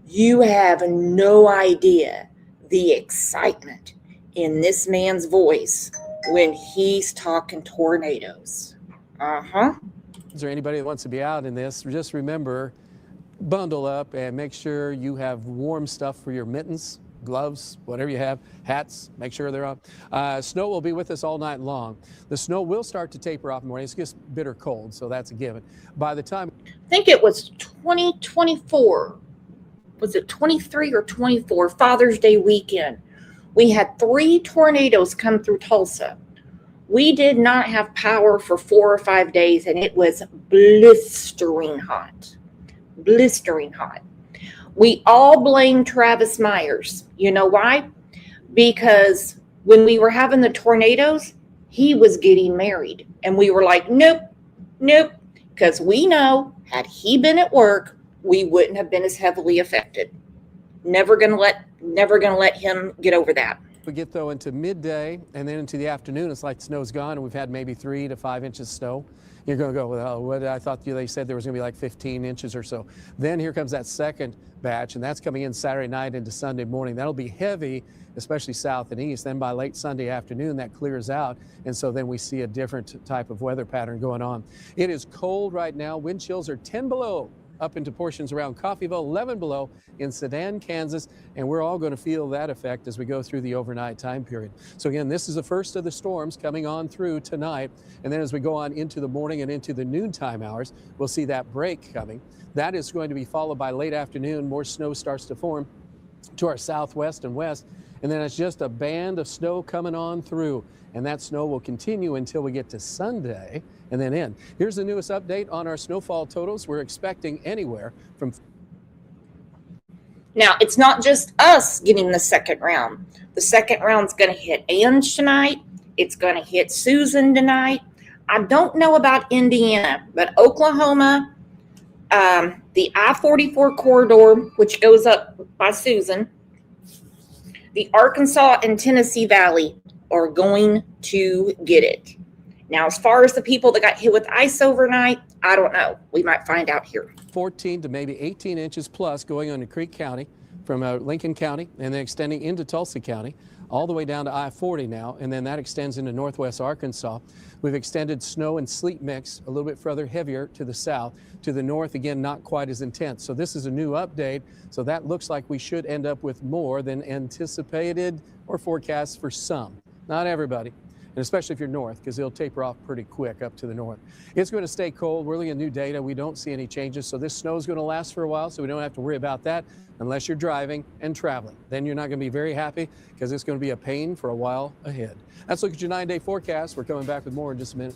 You have no idea the excitement in this man's voice when he's talking tornadoes. Uh-huh. Is there anybody that wants to be out in this? Just remember, bundle up and make sure you have warm stuff for your mittens, gloves, whatever you have, hats, make sure they're on. Snow will be with us all night long. The snow will start to taper off in the morning. It's just bitter cold, so that's a given. By the time... I think it was 2024. Was it 23 or 24, Father's Day weekend? We had 3 tornadoes come through Tulsa. We did not have power for 4 or 5 days, and it was blistering hot. Blistering hot. We all blame Travis Myers. You know why? Because when we were having the tornadoes, he was getting married. And we were like, nope, nope. Because we know, had he been at work, we wouldn't have been as heavily affected. Never gonna let him get over that. We get though into midday and then into the afternoon, it's like the snow's gone and we've had maybe 3 to 5 inches of snow. You're going to go, well, what I thought they said there was going to be like 15 inches or so. Then here comes that second batch, and that's coming in Saturday night into Sunday morning. That'll be heavy, especially south and east. Then by late Sunday afternoon, that clears out, and so then we see a different type of weather pattern going on. It is cold right now. Wind chills are 10 below. Up into portions around Coffeyville, 11 below in Sedan, Kansas, and we're all going to feel that effect as we go through the overnight time period. So again, this is the first of the storms coming on through tonight, and then as we go on into the morning and into the noontime hours, we'll see that break coming. That is going to be followed by late afternoon. More snow starts to form to our southwest and west, and then it's just a band of snow coming on through, and that snow will continue until we get to Sunday and then end. Here's the newest update on our snowfall totals. We're expecting anywhere from... Now, it's not just us getting the second round. The second round's going to hit Ange tonight. It's going to hit Susan tonight. I don't know about Indiana, but Oklahoma, the I-44 corridor, which goes up by Susan, the Arkansas and Tennessee Valley are going to get it. Now, as far as the people that got hit with ice overnight, I don't know. We might find out here. 14 to maybe 18 inches plus going on to Creek County from Lincoln County and then extending into Tulsa County all the way down to I-40 now, and then that extends into northwest Arkansas. We've extended snow and sleet mix a little bit further heavier to the south. To the north, again, not quite as intense. So this is a new update. So that looks like we should end up with more than anticipated or forecast for some, not everybody. and especially if you're north, because it'll taper off pretty quick up to the north. It's going to stay cold. We're looking at new data. We don't see any changes. So this snow is going to last for a while, so we don't have to worry about that unless you're driving and traveling. Then you're not going to be very happy because it's going to be a pain for a while ahead. Let's look at your 9-day forecast. We're coming back with more in just a minute.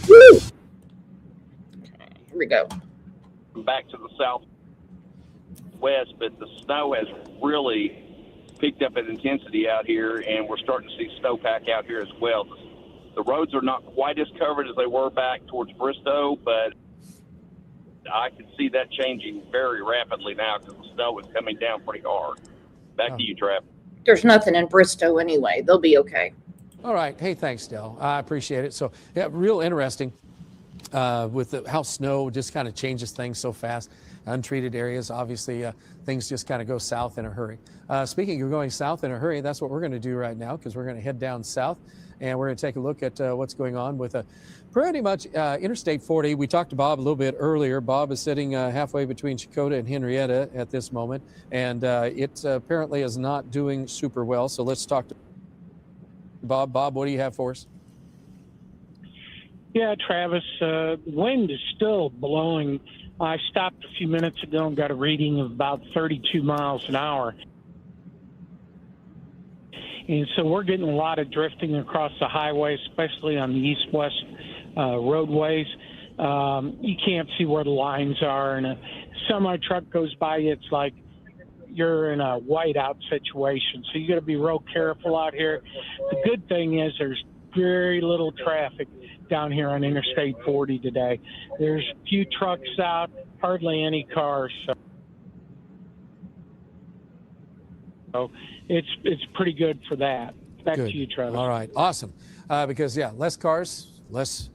Woo! Okay, here we go. Back to the southwest, but the snow has really picked up in intensity out here, and we're starting to see snowpack out here as well. The roads are not quite as covered as they were back towards Bristow, but I can see that changing very rapidly now because the snow is coming down pretty hard. Back to you, Trav. There's nothing in Bristow anyway. They'll be okay. All right. Hey, thanks, Del. I appreciate it. So, yeah, real interesting with how snow just kind of changes things so fast. Untreated areas, obviously, things just kind of go south in a hurry. Speaking of going south in a hurry, that's what we're going to do right now because we're going to head down south and we're going to take a look at what's going on with pretty much Interstate 40. We talked to Bob a little bit earlier. Bob is sitting halfway between Chakota and Henrietta at this moment, and it apparently is not doing super well. So let's talk to Bob. Bob, what do you have for us? Yeah, Travis, wind is still blowing. I stopped a few minutes ago and got a reading of about 32 miles an hour. And so we're getting a lot of drifting across the highway, especially on the east-west roadways. You can't see where the lines are, and a semi-truck goes by, it's like you're in a whiteout situation. So you got to be real careful out here. The good thing is there's very little traffic down here on Interstate 40 today. There's a few trucks out, hardly any cars. So it's pretty good for that. Back Good. to you, Travis. All right, awesome. Because yeah, less cars, less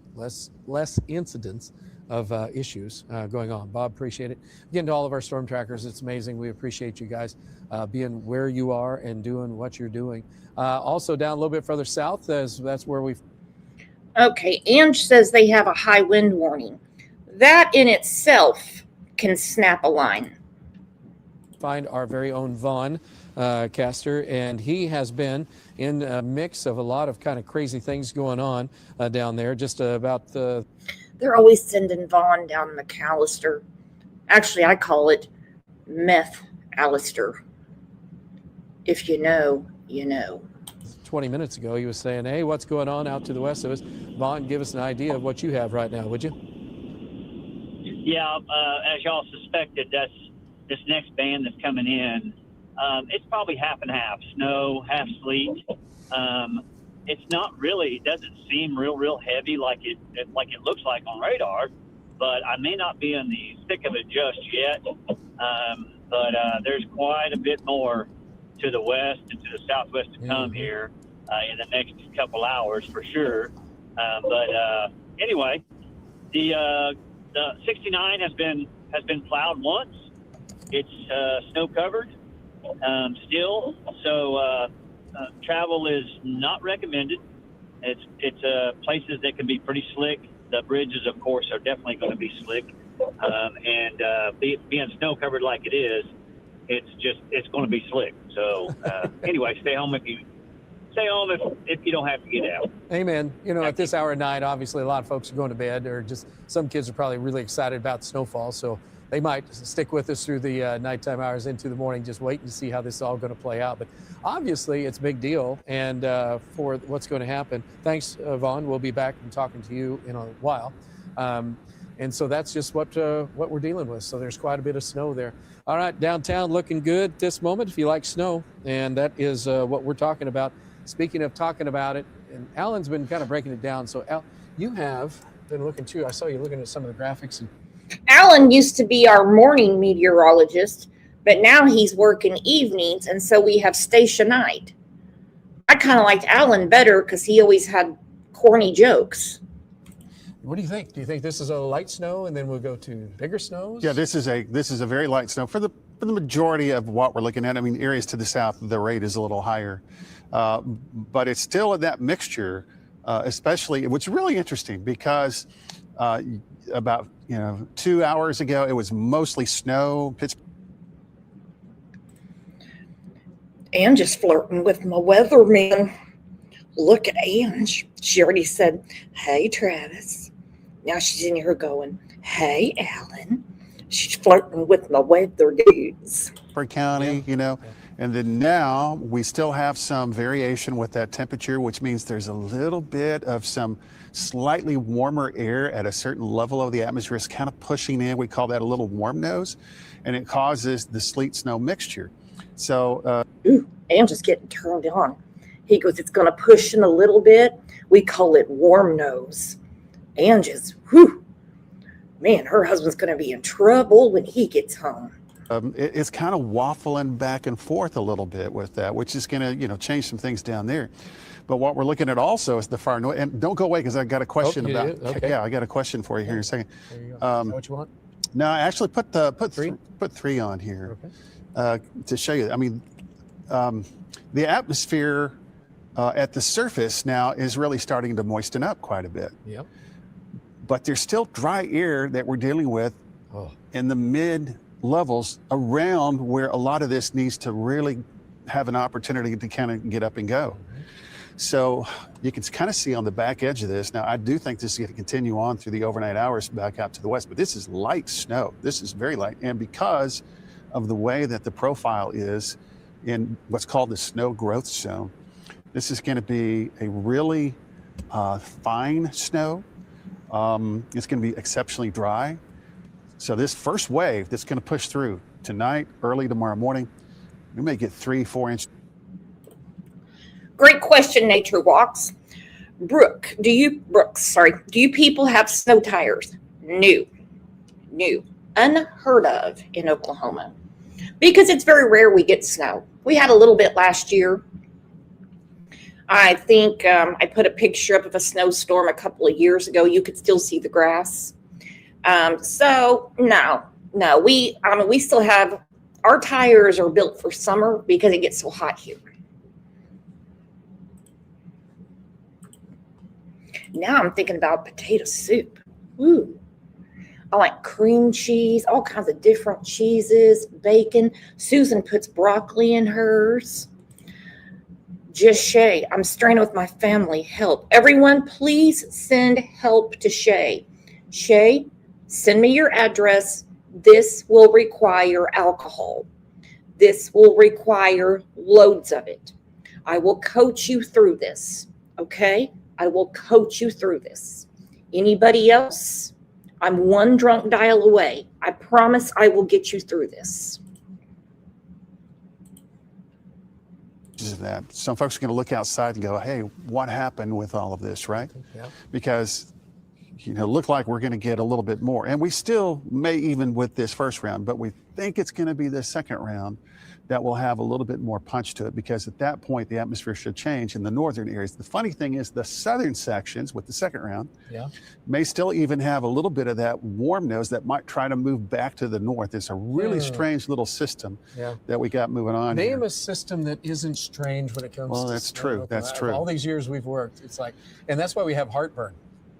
incidents of issues going on. Bob, appreciate it. Again, to all of our storm trackers, it's amazing. We appreciate you guys being where you are and doing what you're doing. Also down a little bit further south, that's where we've. Okay, Ange says they have a high wind warning. That in itself can snap a line. Find our very own Vaughn Caster, and he has been in a mix of a lot of kind of crazy things going on down there. Just about the. They're always sending Vaughn down McAllister. Actually, I call it Meth Allister. If you know, you know. 20 minutes ago, he was saying, hey, what's going on out to the west of us? Vaughn, give us an idea of what you have right now, would you? Yeah, as y'all suspected, that's this next band that's coming in. It's probably half and half, snow, half sleet. It's not really, it doesn't seem real heavy like it looks like on radar, but I may not be in the thick of it just yet. But there's quite a bit more to the west and to the southwest to come here in the next couple hours for sure. But anyway, the 69 has been plowed once. It's snow covered still, so travel is not recommended. It's places that can be pretty slick. The bridges, of course, are definitely going to be slick, and being snow covered like it is, it's going to be slick. So anyway, stay home if you don't have to get out. Amen. You know, at this hour of night, obviously a lot of folks are going to bed, or just some kids are probably really excited about snowfall, so they might stick with us through the nighttime hours into the morning, just waiting to see how this is all going to play out. But obviously, it's a big deal, and for what's going to happen. Thanks, Vaughn. We'll be back and talking to you in a while. And so that's just what we're dealing with. So there's quite a bit of snow there. All right, downtown looking good this moment if you like snow, and that is what we're talking about. Speaking of talking about it, and Alan's been kind of breaking it down. So, Al, you have been looking too. I saw you looking at some of the graphics. And Alan used to be our morning meteorologist, but now he's working evenings, and so we have station night. I kind of liked Alan better because he always had corny jokes. What do you think? Do you think this is a light snow, and then we'll go to bigger snows? Yeah, this is a very light snow for the majority of what we're looking at. I mean, areas to the south, the rate is a little higher, but it's still in that mixture. Especially, what's really interesting because about 2 hours ago it was mostly snow. And just flirting with my weatherman. Look at Ange. She already said, hey, Travis. Now she's in here going, hey, Alan. She's flirting with my weather dudes. Per county, you know, and then now we still have some variation with that temperature, which means there's a little bit of some slightly warmer air at a certain level of the atmosphere. It's kind of pushing in. We call that a little warm nose, and it causes the sleet snow mixture. So, Ange is getting turned on. He goes, it's going to push in a little bit. We call it warm nose. Ange is, man, her husband's going to be in trouble when he gets home. It's kind of waffling back and forth a little bit with that, which is going to, you know, change some things down there. But what we're looking at also is the far north. And don't go away because I got a question you about. do? Okay. Yeah, I got a question for you here in a second. There you go. Is that what you want? No, I actually put three on here to show you. I mean, the atmosphere at the surface now is really starting to moisten up quite a bit. Yep. But there's still dry air that we're dealing with in the mid levels around where a lot of this needs to really have an opportunity to kind of get up and go. So you can kind of see on the back edge of this. Now, I do think this is going to continue on through the overnight hours back out to the west, but this is light snow. This is very light. And because of the way that the profile is in what's called the snow growth zone, this is going to be a really fine snow. It's going to be exceptionally dry. So this first wave that's going to push through tonight, early tomorrow morning, we may get 3-4 inches. Great question, Nature Walks. Brooks, do you people have snow tires? No. Unheard of in Oklahoma. Because it's very rare we get snow. We had a little bit last year. I think I put a picture up of a snowstorm a couple of years ago. You could still see the grass. So no, we still have, our tires are built for summer because it gets so hot here. Now I'm thinking about potato soup. Ooh. I like cream cheese, all kinds of different cheeses, bacon. Susan puts broccoli in hers. Just Shay, I'm straining with my family. Help. Everyone, please send help to Shay. Shay, send me your address. This will require alcohol. This will require loads of it. I will coach you through this, okay? I will coach you through this. Anybody else? I'm one drunk dial away. I promise I will get you through this. That some folks are going to look outside and go, hey, what happened with all of this, right? Yeah. Because, you know, look like we're going to get a little bit more. And we still may even with this first round, but we think it's going to be the second round that will have a little bit more punch to it, because at that point, the atmosphere should change in the northern areas. The funny thing is the southern sections with the second round may still even have a little bit of that warm nose that might try to move back to the north. It's a really strange little system that we got moving on Name here. a system that isn't strange when it comes to that's snow. true. That's true. All these years we've worked, it's like, and that's why we have heartburn,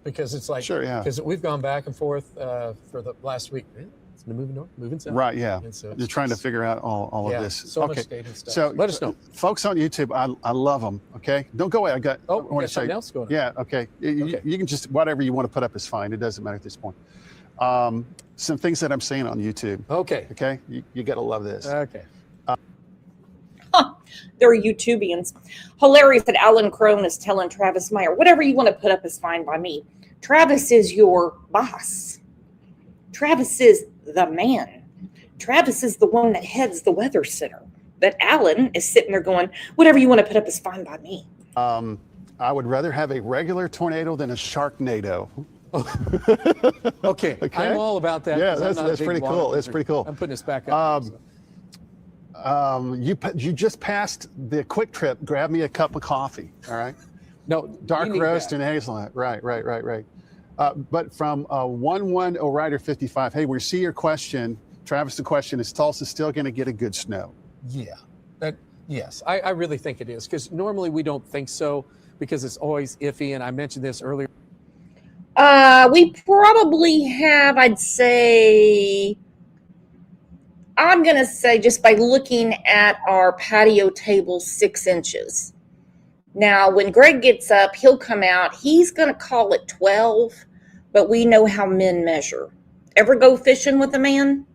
because it's like, because we've gone back and forth for the last week. It's moving north, moving south. Right, yeah. And so You're trying to figure out all of this. So much data stuff. So let us know. Folks on YouTube, I love them, okay? Don't go away. I want to show something you. else going on. Yeah, okay. You can just, whatever you want to put up is fine. It doesn't matter at this point. Some things that I'm seeing on YouTube. Okay. Okay? You got to love this. Okay. They're YouTubians. Hilarious that Alan Crone is telling Travis Meyer, whatever you want to put up is fine by me. Travis is your boss. Travis is the man. Travis is the one that heads the weather center. But Alan is sitting there going, whatever you want to put up is fine by me. I would rather have a regular tornado than a sharknado. Okay. I'm all about that. Yeah, 'cause I'm not a that's big pretty water cool. That's drinker. pretty cool. I'm putting this back up. You just passed the quick trip. Grab me a cup of coffee. All right. No, dark roast and hazelnut. Right. But from 11 O'Rider 55. Hey, we see your question. Travis, the question is, Tulsa still going to get a good snow? Yeah. Yes, I really think it is, because normally we don't think so, because it's always iffy. And I mentioned this earlier. We probably have, I'm going to say, just by looking at our patio table, 6 inches. Now, when Greg gets up, he'll come out. He's going to call it 12, but we know how men measure. Ever go fishing with a man?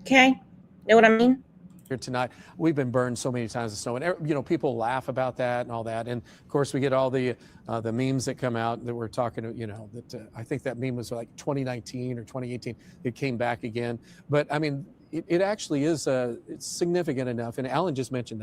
Okay. Know what I mean? Here tonight, we've been burned so many times in snow, and you know, people laugh about that and all that. And of course, we get all the memes that come out that we're talking. You know, that I think that meme was like 2019 or 2018. It came back again, but I mean, it actually is it's significant enough. And Alan just mentioned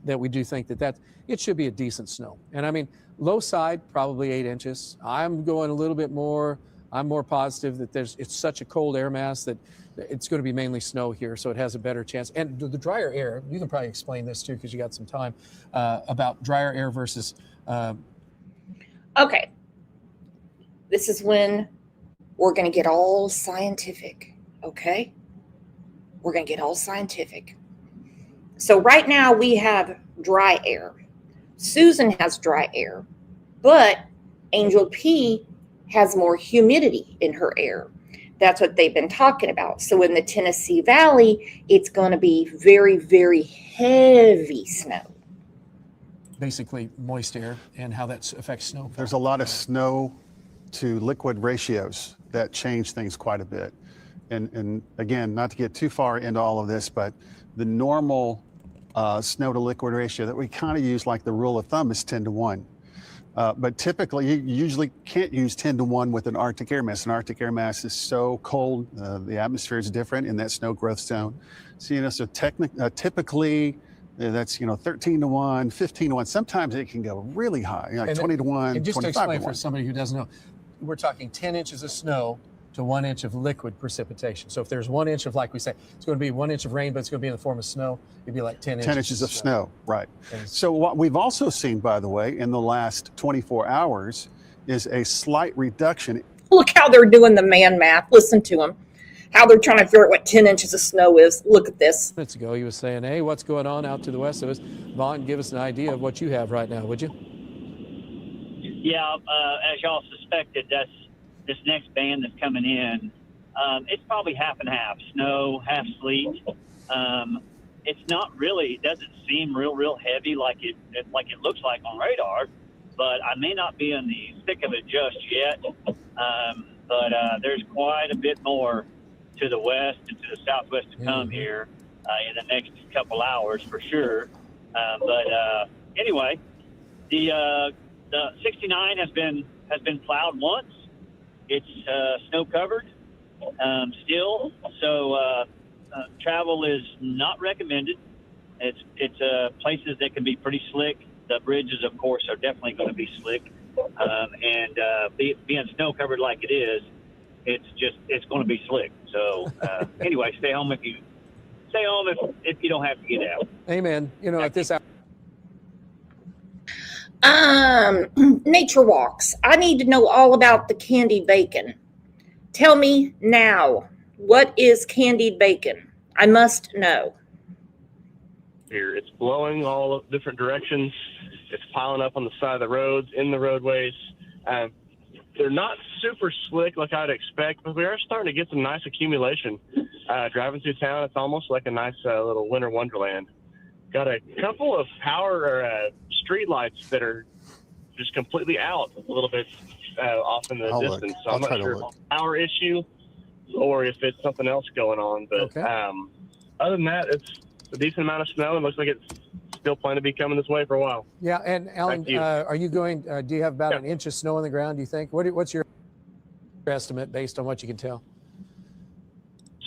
that we do think that it should be a decent snow. And I mean, low side probably 8 inches. I'm going a little bit more. I'm more positive that it's such a cold air mass that it's going to be mainly snow here, so it has a better chance. And the drier air, you can probably explain this too because you got some time about drier air versus. Okay. This is when we're going to get all scientific, okay? We're going to get all scientific. So right now we have dry air. Susan has dry air, but Angel P has more humidity in her air. That's what they've been talking about. So in the Tennessee Valley, it's going to be very, very heavy snow. Basically moist air and how that affects snow. There's a lot of snow to liquid ratios that change things quite a bit. And again, not to get too far into all of this, but the normal snow to liquid ratio that we kind of use, like the rule of thumb, is 10 to 1. But typically, you usually can't use 10 to 1 with an Arctic air mass. An Arctic air mass is so cold, the atmosphere is different in that snow growth zone. So, you know, so typically, that's, 13 to 1, 15 to 1. Sometimes it can go really high, like 20 to 1, and just 25 to explain to 1. for somebody who doesn't know, we're talking 10 inches of snow to 1 inch of liquid precipitation. So if there's 1 inch of, like we say, it's going to be 1 inch of rain, but it's going to be in the form of snow, it'd be like 10 inches. 10 inches of snow, right. So what we've also seen, by the way, in the last 24 hours is a slight reduction. Look how they're doing the man math. Listen to them. How they're trying to figure out what 10 inches of snow is. Look at this. Minutes ago, he was saying, hey, what's going on out to the west of us? Vaughn, give us an idea of what you have right now, would you? Yeah, as y'all suspected, this next band that's coming in, it's probably half and half, snow, half sleet. It's not really, it doesn't seem real heavy like it looks like on radar, but I may not be in the thick of it just yet. But there's quite a bit more to the west and to the southwest to come here in the next couple hours for sure. But anyway, the 69 has been plowed once. It's snow covered still, so travel is not recommended. It's places that can be pretty slick. The bridges, of course, are definitely going to be slick, and being snow covered like it is, it's going to be slick. So anyway, stay home if you don't have to get out. Amen. At this hour. Nature walks. I need to know all about the candied bacon. Tell me now, what is candied bacon? I must know. Here, it's blowing all different directions. It's piling up on the side of the roads, in the roadways. They're not super slick like I'd expect, but we are starting to get some nice accumulation. Driving through town, it's almost like a nice little winter wonderland. Got a couple of power or street lights that are just completely out a little bit off in the distance. So I'm not sure if it's a power issue or if it's something else going on. But other than that, it's a decent amount of snow and looks like it's still planning to be coming this way for a while. Yeah, and Alan, are you going? Do you have about an inch of snow on the ground? Do you think? What's your estimate based on what you can tell?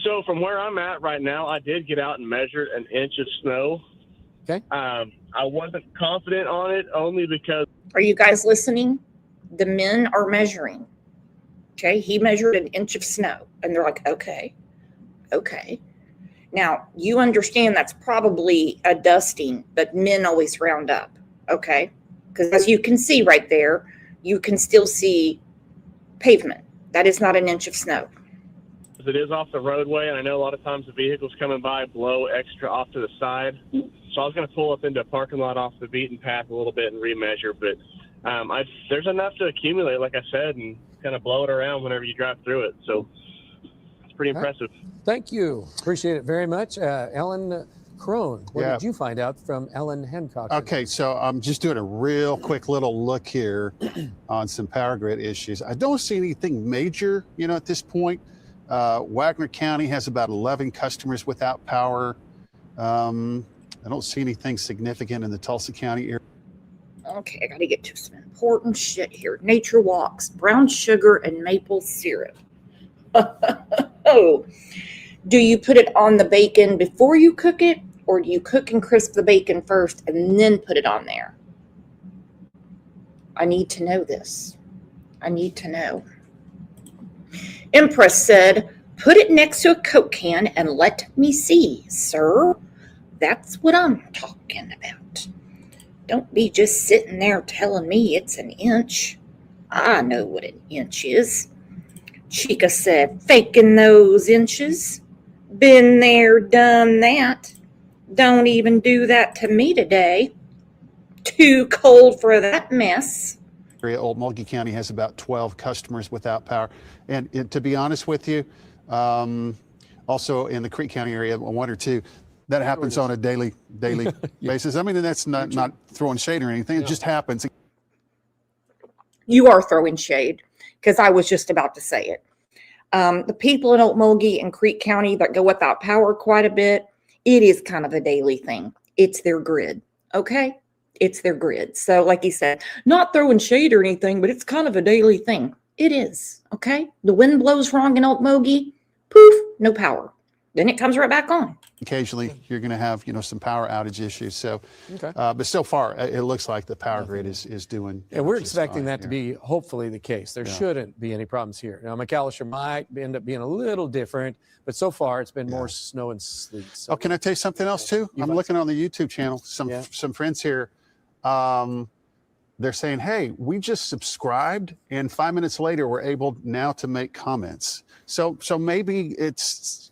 So from where I'm at right now, I did get out and measure an inch of snow. Okay. I wasn't confident on it only because. Are you guys listening? The men are measuring. Okay. He measured an inch of snow and they're like, okay. Now you understand that's probably a dusting, but men always round up. Okay. Because as you can see right there, you can still see pavement. That is not an inch of snow. It is off the roadway, and I know a lot of times the vehicles coming by blow extra off to the side. So I was going to pull up into a parking lot off the beaten path a little bit and remeasure, but there's enough to accumulate, like I said, and kind of blow it around whenever you drive through it. So it's pretty impressive. Thank you. Appreciate it very much. Ellen Crone, what Yeah. did you find out from Ellen Hancock? Okay, so I'm just doing a real quick little look here on some power grid issues. I don't see anything major, at this point. Wagner County has about 11 customers without power. I don't see anything significant in the Tulsa County area. Okay, I gotta get to some important shit here. Nature Walks, brown sugar and maple syrup. Oh, do you put it on the bacon before you cook it, or do you cook and crisp the bacon first and then put it on there? I need to know this. I need to know. Empress said, put it next to a Coke can and let me see, sir. That's what I'm talking about. Don't be just sitting there telling me it's an inch. I know what an inch is. Chica said, faking those inches. Been there, done that. Don't even do that to me today. Too cold for that mess. Old Mulkey County has about 12 customers without power. And to be honest with you, also in the Creek County area, one or two, that happens on a daily basis. I mean, that's not throwing shade or anything. It just happens. You are throwing shade, because I was just about to say it. The people in Okmulgee and Creek County that go without power quite a bit, it is kind of a daily thing. It's their grid, okay? It's their grid. So like you said, not throwing shade or anything, but it's kind of a daily thing. It is, okay? The wind blows wrong in Okmulgee, poof, no power. Then it comes right back on. Occasionally, you're going to have, some power outage issues. So, Okay. but so far, it looks like the power grid is doing. And we're just expecting fine that to here. be hopefully the case. There Yeah. shouldn't be any problems here. Now, McAllister might end up being a little different, but so far it's been more snow and sleet. So Oh, can I tell you something else too? I'm looking on the YouTube channel. Some friends here, they're saying, "Hey, we just subscribed, and 5 minutes later, we're able now to make comments." So maybe it's.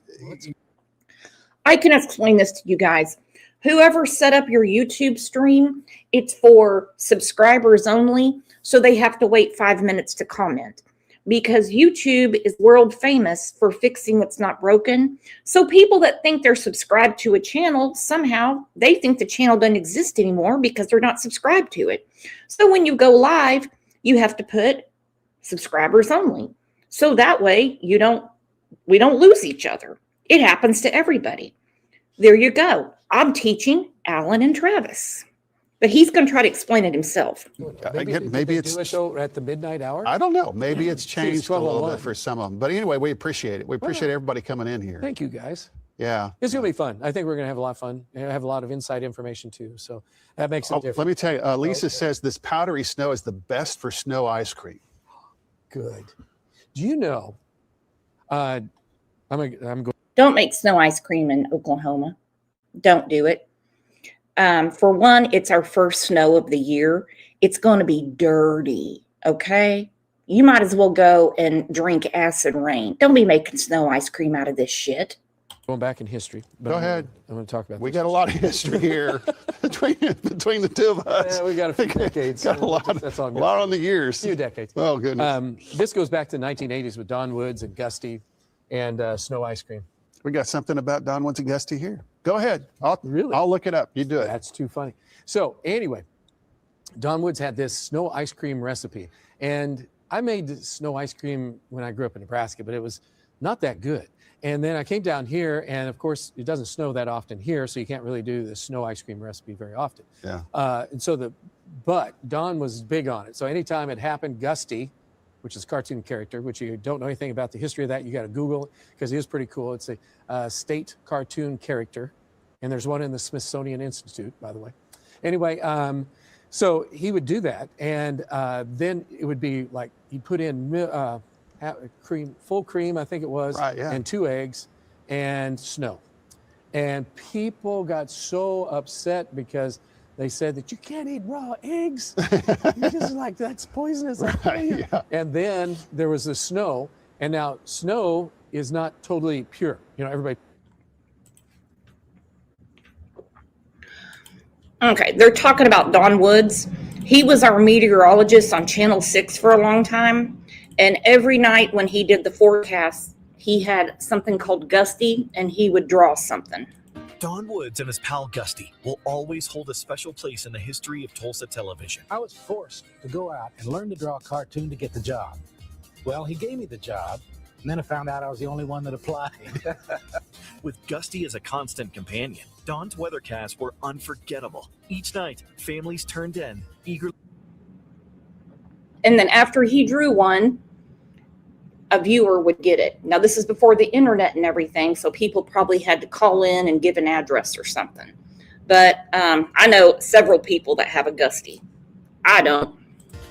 I can explain this to you guys. Whoever set up your YouTube stream, it's for subscribers only, so they have to wait 5 minutes to comment. Because YouTube is world famous for fixing what's not broken. So people that think they're subscribed to a channel, somehow they think the channel doesn't exist anymore because they're not subscribed to it. So when you go live, you have to put subscribers only. So that way we don't lose each other. It happens to everybody. There you go. I'm teaching Alan and Travis. But he's going to try to explain it himself. Maybe it's do a show at the midnight hour. I don't know. Maybe it's See, changed a little 12:01. bit for some of them. But anyway, we appreciate it. We appreciate everybody coming in here. Thank you, guys. Yeah. It's gonna be fun. I think we're gonna have a lot of fun and have a lot of inside information too. So that makes it different. Let me tell you, Lisa says this powdery snow is the best for snow ice cream. Good. Do you know? I'm going. Don't make snow ice cream in Oklahoma. Don't do it. For one, it's our first snow of the year. It's going to be dirty, okay? You might as well go and drink acid rain. Don't be making snow ice cream out of this shit. Going back in history. but Go I'm ahead. I'm going to talk about. We this. got a lot of history here between the two of us. Yeah, we got a few decades. Got a lot. That's all A lot on the years. few decades. Oh goodness. This goes back to the 1980s with Don Woods and Gusty and snow ice cream. We got something about Don Woods and Gusty here. Go ahead. I'll look it up. You do it. That's too funny. So anyway, Don Woods had this snow ice cream recipe, and I made snow ice cream when I grew up in Nebraska, but it was not that good. And then I came down here, and of course, it doesn't snow that often here, so you can't really do the snow ice cream recipe very often. Yeah. But Don was big on it. So anytime it happened, Gusty, which is a cartoon character, which you don't know anything about the history of that, you got to Google it because he is pretty cool. It's a state cartoon character, and there's one in the Smithsonian Institute, by the way. Anyway, so he would do that, and then it would be like he'd put in cream, full cream, I think it was, Right, yeah. and 2 eggs and snow. And people got so upset because they said that you can't eat raw eggs. Because like that's poisonous. Right, yeah. And then there was the snow, and now snow is not totally pure. Everybody. Okay, they're talking about Don Woods. He was our meteorologist on Channel 6 for a long time. And every night when he did the forecast, he had something called Gusty, and he would draw something. Don Woods and his pal Gusty will always hold a special place in the history of Tulsa television. I was forced to go out and learn to draw a cartoon to get the job. Well, he gave me the job, and then I found out I was the only one that applied. With Gusty as a constant companion, Don's weathercasts were unforgettable. Each night, families turned in, eagerly. And then after he drew one, a viewer would get it. Now, this is before the internet and everything, so people probably had to call in and give an address or something. But I know several people that have a Gusty. I don't.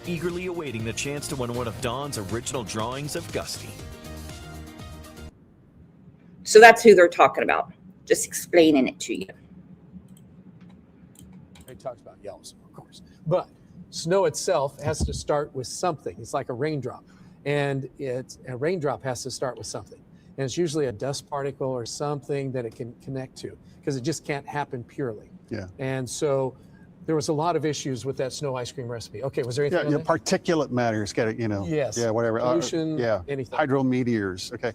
Eagerly awaiting the chance to win one of Don's original drawings of Gusty. So that's who they're talking about. Just explaining it to you. He talks about Yellowstone, of course. But snow itself has to start with something. It's like a raindrop. And a raindrop has to start with something. And it's usually a dust particle or something that it can connect to, because it just can't happen purely. Yeah. And so there was a lot of issues with that snow ice cream recipe. Okay, was there anything? Yeah, particulate matter. It's got to, Yes. Yeah, whatever. Pollution, yeah. anything. Hydrometeors. Okay.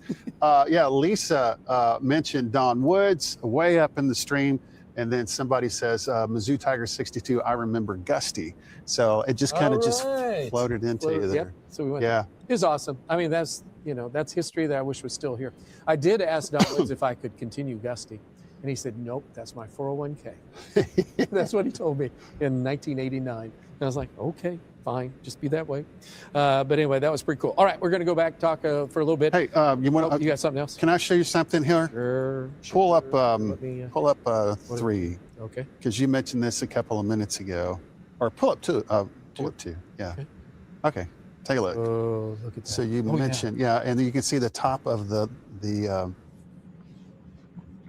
Yeah, Lisa mentioned Don Woods way up in the stream. And then somebody says, Mizzou Tiger 62, I remember Gusty. So it just kind of just floated into you there. Yep. So we went. Yeah. It was awesome. I mean, that's history that I wish was still here. I did ask Don Woods if I could continue Gusty. And he said, nope, that's my 401k. That's what he told me in 1989. And I was like, okay, fine, just be that way. But anyway, that was pretty cool. All right, we're going to go back, talk for a little bit. Hey, you got something else? Can I show you something here? Sure. Pull up 3. Okay. Because you mentioned this a couple of minutes ago. Or pull up 2. Pull up 2. Yeah. Okay. Take a look. Oh, look at that. So you mentioned, yeah, and you can see the top of the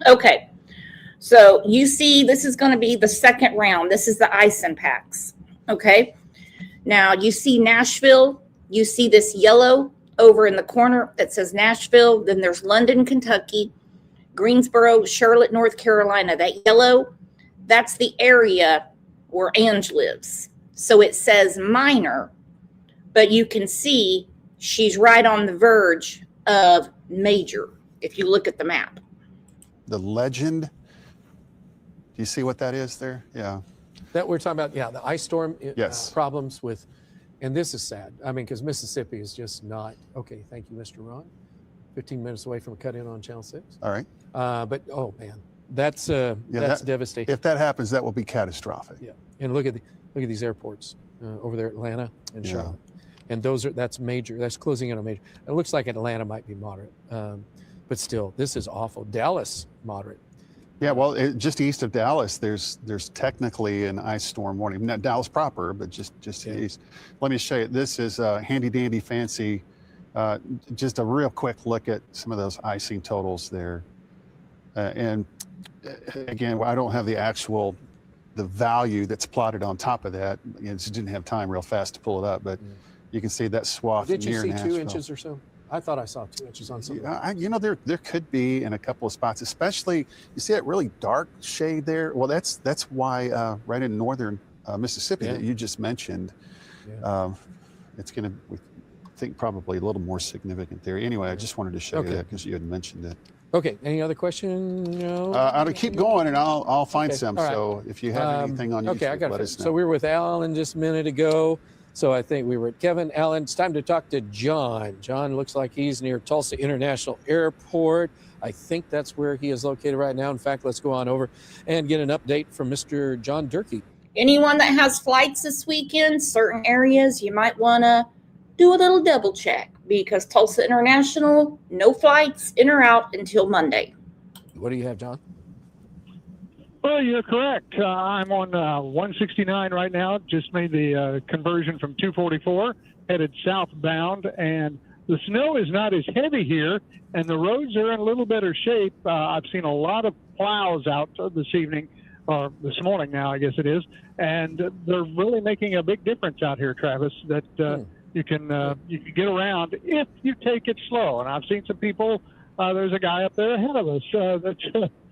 Okay. So you see, this is going to be the second round. This is the ice impacts. Okay. Now you see Nashville. You see this yellow over in the corner that says Nashville. Then there's London, Kentucky, Greensboro, Charlotte, North Carolina. That yellow, that's the area where Ange lives. So it says minor, but you can see she's right on the verge of major if you look at the map. The legend. Do you see what that is there? Yeah. That we're talking about, the ice storm yes. Problems with, and this is sad. I mean, because Mississippi is just not, okay, thank you, Mr. Ron. 15 minutes away from a cut-in on Channel 6. All right. But, oh, man, that's devastating. If that happens, that will be catastrophic. Yeah. And look at these airports over there, Atlanta and Charlotte. And that's major. That's closing in on major. It looks like Atlanta might be moderate. But still, this is awful. Dallas, moderate. Yeah, well, just east of Dallas, there's technically an ice storm warning. Not Dallas proper, but just east. Let me show you. This is handy dandy fancy. Just a real quick look at some of those icing totals there. And again, I don't have the value that's plotted on top of that. I just didn't have time real fast to pull it up, but you can see that swath Did you near see Nashville. 2 inches or so? I thought I saw 2 inches on some. There could be in a couple of spots, especially you see that really dark shade there. Well, that's why right in northern Mississippi that you just mentioned, it's going to, we think, probably a little more significant there. Anyway, I just wanted to show you that because you had mentioned it. Okay. Any other question? No. I'll keep going and I'll find some. All right. So if you have anything on YouTube, I got let it. us know. So we were with Alan just a minute ago. So I think we were at Kevin. Alan, it's time to talk to John. John looks like he's near Tulsa International Airport. I think that's where he is located right now. In fact, let's go on over and get an update from Mr. John Durkee. Anyone that has flights this weekend, certain areas, you might want to do a little double check because Tulsa International, no flights in or out until Monday. What do you have, John? Well, you're correct. I'm on 169 right now. Just made the conversion from 244, headed southbound, and the snow is not as heavy here, and the roads are in a little better shape. I've seen a lot of plows out this evening, or this morning now, I guess it is, and they're really making a big difference out here, Travis, that you can get around if you take it slow. And I've seen some people, there's a guy up there ahead of us that's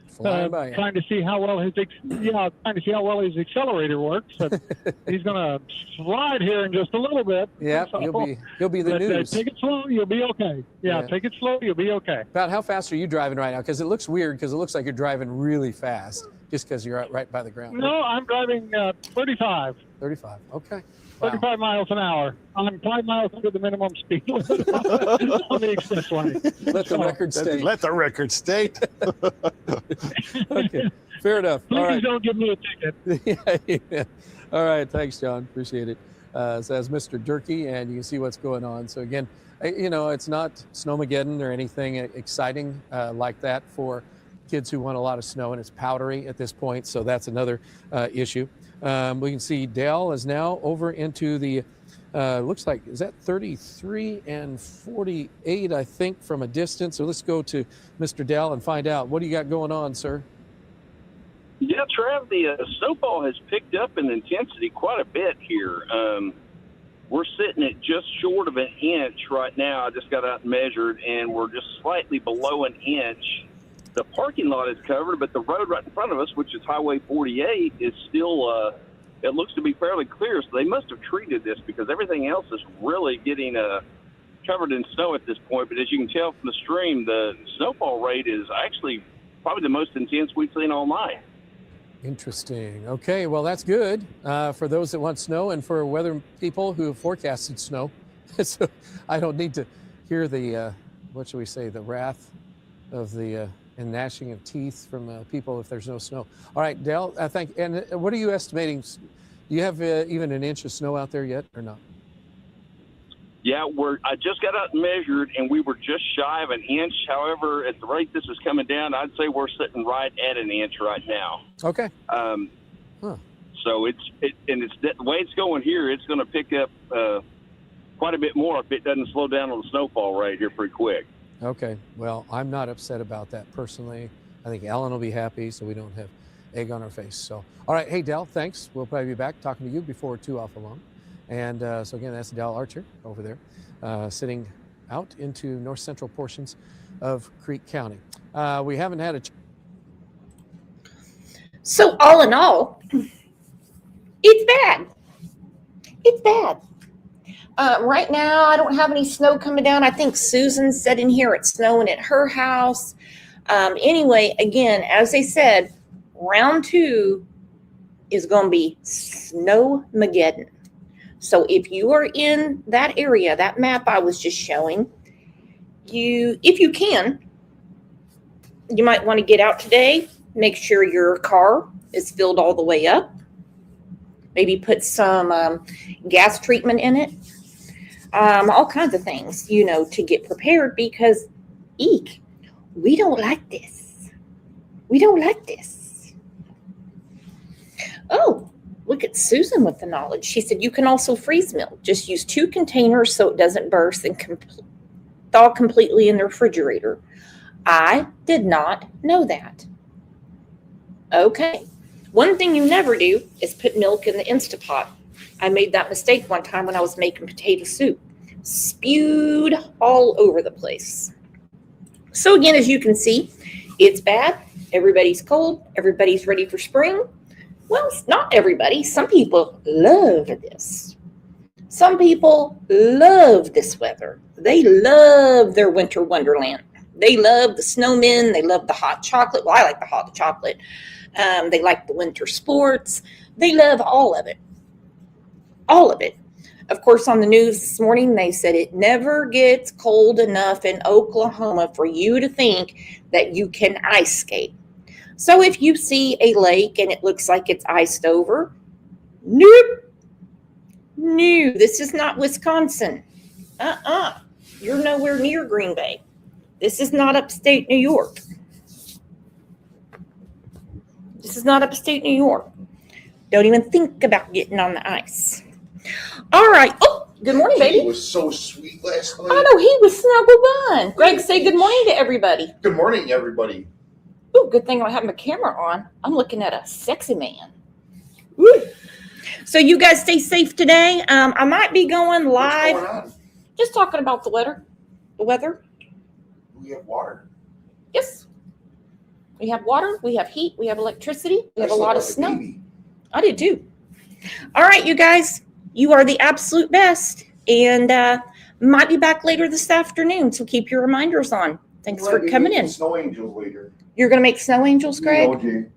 Flying by you. trying to see how well his accelerator works. But he's going to slide here in just a little bit. Yeah, So- you'll be the but, news. take it slow, you'll be okay. Yeah, take it slow, you'll be okay. About how fast are you driving right now? Because it looks weird. Because it looks like you're driving really fast, just because you're right by the ground. No, I'm driving 35. 35. Okay. 35 miles an hour. I'm 5 miles under the minimum speed limit on the expressway. Let the record state. Let the record state. Okay. Fair enough. Please All right. don't give me a ticket. Yeah. All right. Thanks, John. Appreciate it. So that's Mr. Durkee, and you can see what's going on. So again, it's not Snowmageddon or anything exciting like that for kids who want a lot of snow, and it's powdery at this point. So that's another issue. We can see Dell is now over into the, looks like, is that 33 and 48, I think, from a distance. So let's go to Mr. Dell and find out. What do you got going on, sir? Yeah, Trav, the snowfall has picked up in intensity quite a bit here. We're sitting at just short of an inch right now. I just got out and measured, and we're just slightly below an inch. The parking lot is covered, but the road right in front of us, which is Highway 48, is still, it looks to be fairly clear. So they must have treated this because everything else is really getting covered in snow at this point. But as you can tell from the stream, the snowfall rate is actually probably the most intense we've seen all night. Interesting. Okay, well, that's good for those that want snow and for weather people who have forecasted snow. So I don't need to hear the, what should we say, the wrath of the and gnashing of teeth from people if there's no snow. All right, Dell, I think, and what are you estimating? Do you have even an inch of snow out there yet or not? Yeah, I just got out and measured, and we were just shy of an inch. However, at the rate this is coming down, I'd say we're sitting right at an inch right now. Okay. So it's the way it's going here, it's going to pick up quite a bit more if it doesn't slow down on the snowfall rate here pretty quick. Okay, well, I'm not upset about that personally. I think Alan will be happy so we don't have egg on our face. So, all right, hey, Dell, thanks. We'll probably be back talking to you before we're too awful long. And so again, that's Dell Archer over there, sitting out into north central portions of Creek County. We haven't had a... So all in all, it's bad. It's bad. Right now, I don't have any snow coming down. I think Susan said in here it's snowing at her house. Anyway, again, as they said, round 2 is going to be Snowmageddon. So if you are in that area, that map I was just showing, if you can, you might want to get out today. Make sure your car is filled all the way up. Maybe put some gas treatment in it. All kinds of things, to get prepared because, eek, we don't like this. We don't like this. Oh, look at Susan with the knowledge. She said you can also freeze milk. Just use 2 containers so it doesn't burst and thaw completely in the refrigerator. I did not know that. Okay. One thing you never do is put milk in the Instapot. I made that mistake one time when I was making potato soup. Spewed all over the place. So again, as you can see, it's bad. Everybody's cold. Everybody's ready for spring. Well, not everybody. Some people love this. Some people love this weather. They love their winter wonderland. They love the snowmen. They love the hot chocolate. Well, I like the hot chocolate. They like the winter sports. They love all of it. All of it. Of course, on the news this morning, they said it never gets cold enough in Oklahoma for you to think that you can ice skate. So if you see a lake and it looks like it's iced over, nope. No, this is not Wisconsin. You're nowhere near Green Bay. This is not upstate New York. This is not upstate New York. Don't even think about getting on the ice. All right. Oh, good morning, baby. He was so sweet last night. I know, he was snuggle bun. Greg, say good morning to everybody. Good morning, everybody. Oh, good thing I have my camera on. I'm looking at a sexy man. Woo. So you guys stay safe today. I might be going live. What's going on? Just talking about the weather. The weather. We have water. Yes. We have water, we have heat, we have electricity, we have a slept lot of like a snow. baby. I did too. All right, you guys, you are the absolute best. And might be back later this afternoon, so keep your reminders on. Thanks Well, for we coming make in. Snow angels later. You're going to make snow angels, Greg? OJ.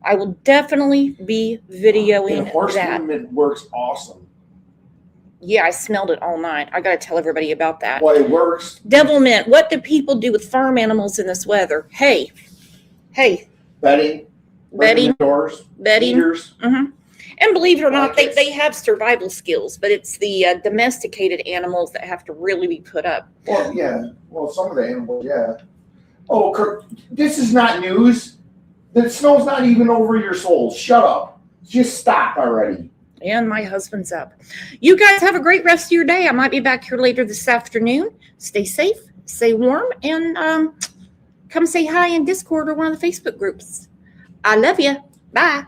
I will definitely be videoing And horse that. movement works awesome. Yeah, I smelled it all night. I got to tell everybody about that. Well, it works. Devil mint, what do people do with farm animals in this weather? Hey, Bedding. bedding, Doors. bedding. Heaters. And believe it or not, Blankets. they have survival skills, but it's the domesticated animals that have to really be put up. Well, yeah. Well, some of the animals, yeah. Oh, Kirk, this is not news. The snow's not even over your soul. Shut up. Just stop already. And my husband's up. You guys have a great rest of your day. I might be back here later this afternoon. Stay safe, stay warm, and come say hi in Discord or one of the Facebook groups. I love you. Bye.